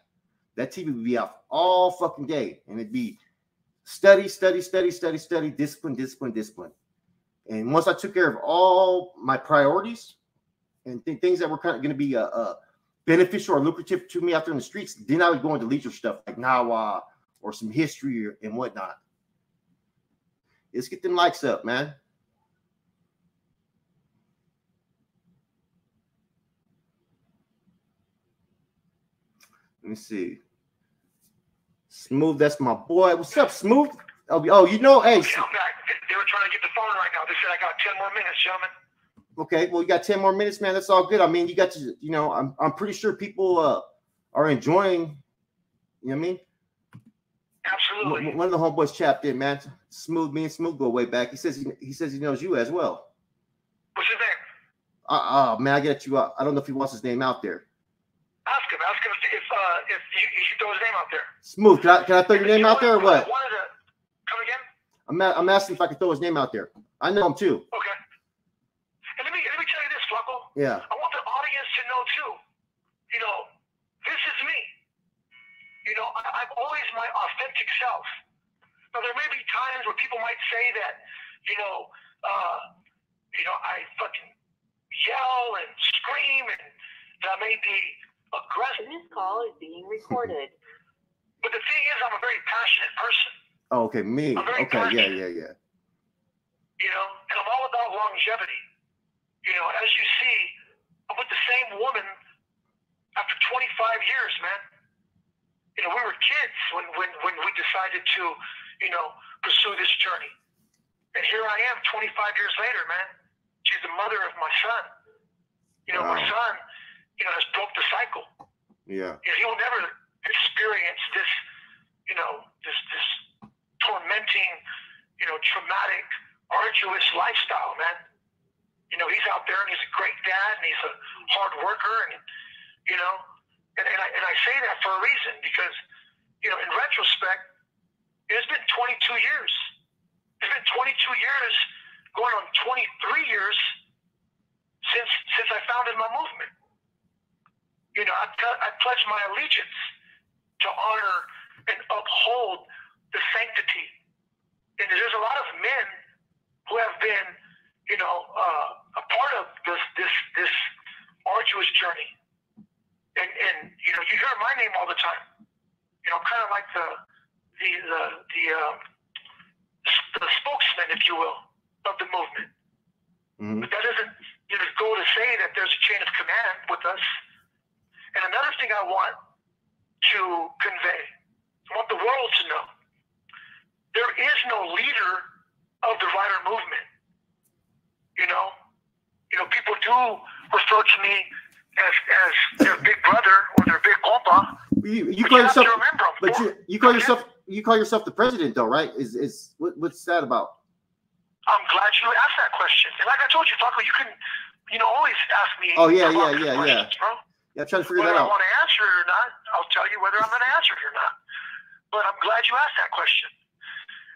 That TV would be off all fucking day, and it'd be study, discipline. And once I took care of all my priorities and things that were kind of going to be beneficial or lucrative to me out there in the streets, then I would go into leisure stuff like Nahuatl or some history and whatnot. Let's get them likes up, man. Let me see. Smooth, that's my boy. What's up, Smooth? Hey. Okay, I'm back. They were trying to get the phone right now. They said I got 10 more minutes, gentlemen. Okay, well, you got 10 more minutes, man. That's all good. I mean, you got to, I'm pretty sure people are enjoying, you know what I mean? Absolutely. One of the homeboys chapped in, man. Smooth, me and Smooth go way back. He says he knows you as well. What's his name? Man, I get you. I don't know if he wants his name out there. Ask him if you should throw his name out there. Smooth, can I throw your name out there or what? Come again? I'm asking if I can throw his name out there. I know him too. Okay. And let me tell you this, Flaco. Yeah. I want the audience to know too. This is me. I'm always my authentic self. Now, there may be times where people might say that, I fucking yell and scream, and that I may be aggressive. This call is being recorded. But the thing is, I'm a very passionate person. Oh, okay, me. Okay, yeah. And I'm all about longevity. As you see, I'm with the same woman after 25 years, man. You know, we were kids when we decided to, you know, pursue this journey. And here I am 25 years later, man. She's the mother of my son. You know, my son, you know, has broke the cycle. Yeah. You know, he will never experience this, you know, this tormenting, you know, traumatic, arduous lifestyle, man. You know, he's out there and he's a great dad and he's a hard worker and, you know, and I say that for a reason because, you know, in retrospect, it's been 22 years. It's been 22 years, going on 23 years since I founded my movement. You know, I pledge my allegiance to honor and uphold the sanctity. And there's a lot of men who have been, you know, a part of this arduous journey. And you know, you hear my name all the time. You know, kind of like the spokesman, if you will, of the movement. Mm-hmm. But that doesn't, you know, go to say that there's a chain of command with us. And another thing I want to convey, I want the world to know, there is no leader of the rider movement. You know, people do refer to me as their big brother or their big compa. You call yourself, but you call yourself the president, though, right? Is what's that about? I'm glad you asked that question. And like I told you, Taco, you can, you know, always ask me. Oh yeah, bro. Yeah, I'm trying to figure whether that out. I want to answer it or not, I'll tell you whether I'm going to answer it or not. But I'm glad you asked that question.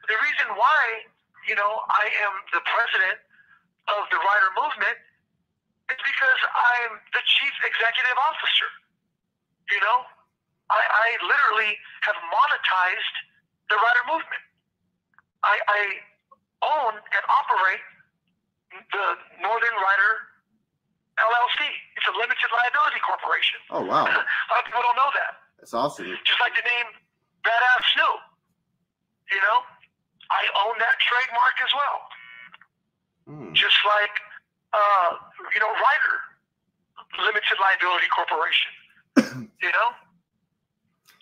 The reason why, you know, I am the president of the rider movement is because I'm the chief executive officer. You know, I literally have monetized the rider movement. I own and operate the Northern Rider LLC. It's a limited liability corporation. Oh, wow. A lot of people don't know that. That's awesome. Just like the name Badass Snoop. You know, I own that trademark as well. Just like, you know, Rider Limited Liability Corporation. You know?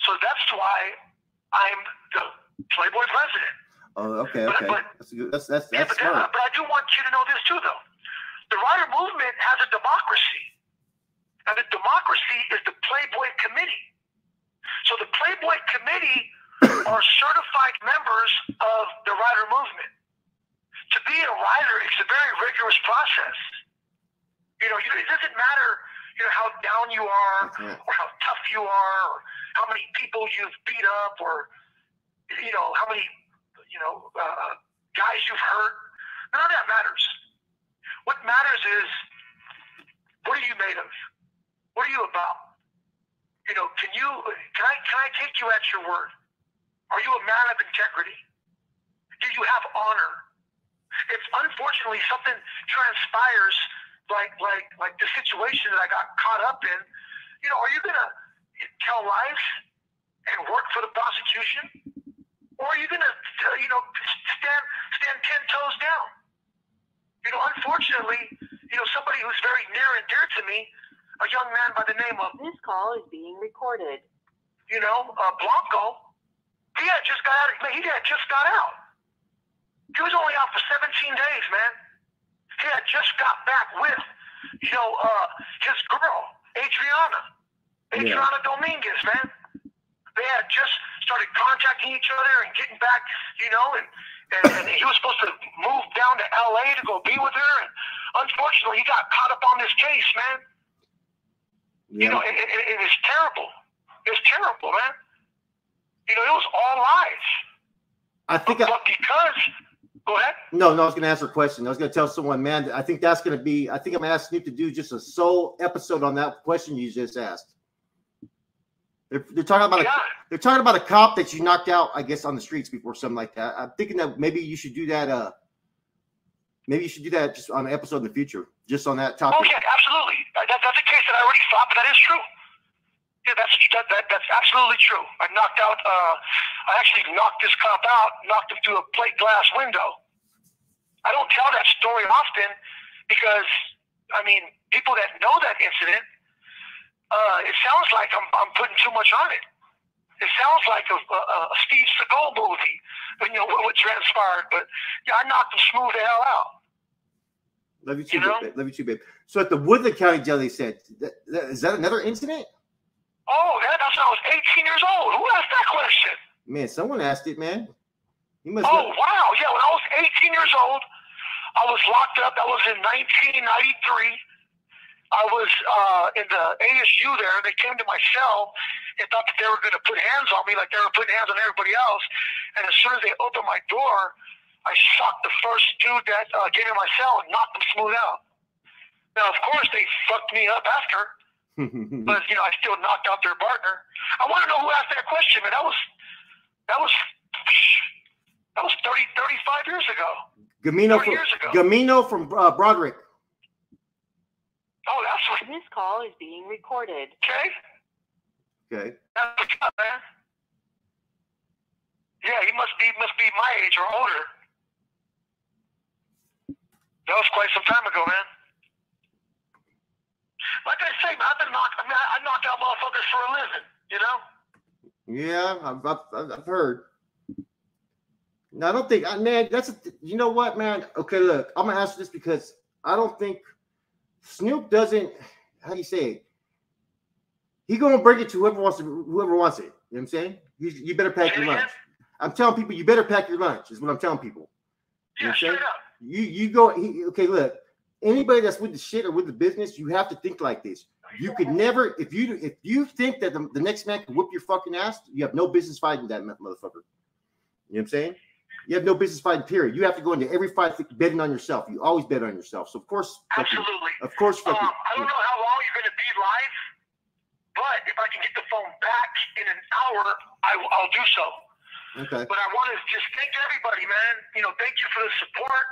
So that's why I'm the Playboy president. Oh, okay. But That's good. That's yeah, smart. but I do want you to know this too, though. The rider movement has a democracy, and the democracy is the Playboy Committee. So the Playboy Committee are certified members of the rider movement. To be a rider, it's a very rigorous process. You know, it doesn't matter, you know, how down you are, or how tough you are, or how many people you've beat up, or you know, how many, you know, guys you've hurt. None of that matters. What matters is, what are you made of? What are you about? You know, can I take you at your word? Are you a man of integrity? Do you have honor? If unfortunately something transpires like the situation that I got caught up in, you know, are you gonna tell lies and work for the prosecution? Or are you gonna, you know, stand 10 toes down? You know, unfortunately, you know, somebody who's very near and dear to me, a young man by the name of, This call is being recorded. you know, Blanco, he had just got out. He was only out for 17 days, man. He had just got back with, you know, his girl, Adriana Dominguez, man. They had just started contacting each other and getting back, you know, and he was supposed to move down to LA to go be with her, and unfortunately he got caught up on this case, man. Yeah. You know, it is terrible. It's terrible, man. You know, it was all lies. But because go ahead. No, I was going to answer a question. I was going to tell someone, man, I think I'm going to ask Snoop to do just a sole episode on that question you just asked. They're talking about a cop that you knocked out, I guess, on the streets before, something like that. I'm thinking that maybe you should do that. Maybe you should do that just on an episode in the future, just on that topic. Oh yeah, absolutely. That's a case that I already thought, but that is true. Yeah, that's absolutely true. I actually knocked this cop out, knocked him through a plate glass window. I don't tell that story often because I mean, people that know that incident, it sounds like I'm putting too much on it. It sounds like a Steve Seagal movie, what transpired. But yeah, I knocked him smooth the hell out. Love you too, babe. Love you too, babe. So at the Woodland County Jail, they said, is that another incident? Oh, that's when I was 18 years old. Who asked that question? Man, someone asked it, man. You must. Oh, wow. Yeah, when I was 18 years old, I was locked up. That was in 1993. I was in the ASU there. They came to my cell and thought that they were going to put hands on me like they were putting hands on everybody else. And as soon as they opened my door, I socked the first dude that came in my cell and knocked him smooth out. Now, of course, they fucked me up after. But, I still knocked out their partner. I want to know who asked that question, man. That was 35 years ago. Gamino from Broderick. Oh, that's what. This call is being recorded. Okay. Okay. That's what's up, man. Yeah, he must be my age or older. That was quite some time ago, man. Like I say, man, I knock out motherfuckers for a living, Yeah, I've heard. No, I don't think, man, you know what, man? Okay, look, I'm going to answer this because I don't think Snoop doesn't, how do you say it? He going to bring it to whoever wants it. You know what I'm saying? You better pack your lunch. I'm telling people, you better pack your lunch is what I'm telling people. You Yeah, straight up. You go, okay, look, anybody that's with the shit or with the business, you have to think like this. You could never, if you think that the next man can whoop your fucking ass, you have no business fighting that motherfucker. You know what I'm saying? You have no business fighting, period. You have to go into every fight betting on yourself. You always bet on yourself. So, of course. Absolutely. Of course. I don't know how long you're going to be live, but if I can get the phone back in an hour, I'll do so. Okay. But I want to just thank everybody, man. Thank you for the support.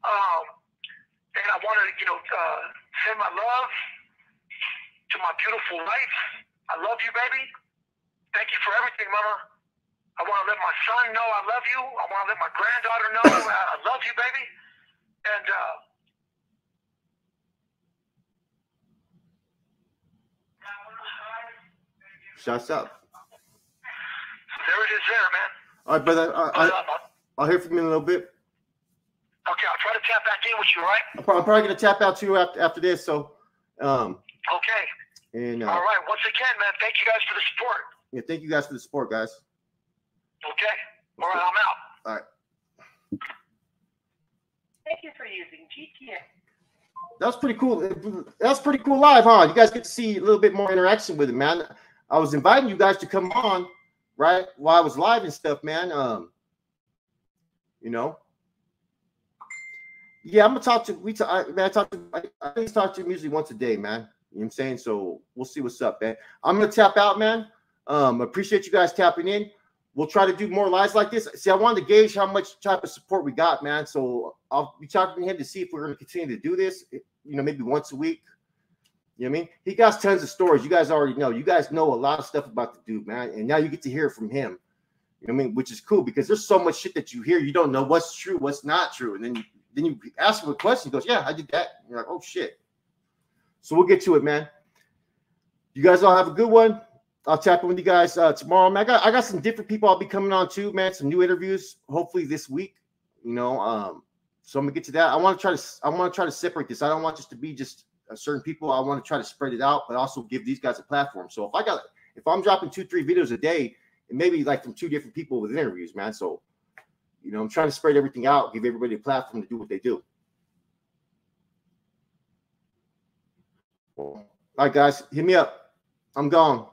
And I want to, send my love to my beautiful wife. I love you, baby. Thank you for everything, mama. I want to let my son know I love you. I want to let my granddaughter know I love you, baby. And shots out. There it is there, man. All right, brother. I'll hear from you in a little bit. Okay, I'll try to tap back in with you, all right? I'm probably going to tap out too after this. So, okay. And all right. Once again, man, thank you guys for the support. Yeah, thank you guys for the support, guys. Okay. All right, I'm out. All right. Thank you for using GTN. That was pretty cool. That's pretty cool live, huh? You guys get to see a little bit more interaction with it, man. I was inviting you guys to come on, right, while I was live and stuff, man. Yeah, I'm gonna talk to I talk to him usually once a day, man. You know what I'm saying? So we'll see what's up, man. I'm gonna tap out, man. Appreciate you guys tapping in. We'll try to do more lives like this. See, I wanted to gauge how much type of support we got, man. So I'll be talking to him to see if we're going to continue to do this, maybe once a week. You know what I mean? He got tons of stories. You guys already know. You guys know a lot of stuff about the dude, man. And now you get to hear from him. You know what I mean? Which is cool because there's so much shit that you hear. You don't know what's true, what's not true. And then you ask him a question. He goes, yeah, I did that. And you're like, oh, shit. So we'll get to it, man. You guys all have a good one. I'll tap in with you guys tomorrow. Man, I got some different people I'll be coming on too, man. Some new interviews, hopefully this week. So I'm gonna get to that. I want to try to separate this. I don't want this to be just certain people. I want to try to spread it out, but also give these guys a platform. So if I'm dropping 2-3 videos a day, it may be like from 2 different people with interviews, man. So I'm trying to spread everything out, give everybody a platform to do what they do. All right, guys, hit me up. I'm gone.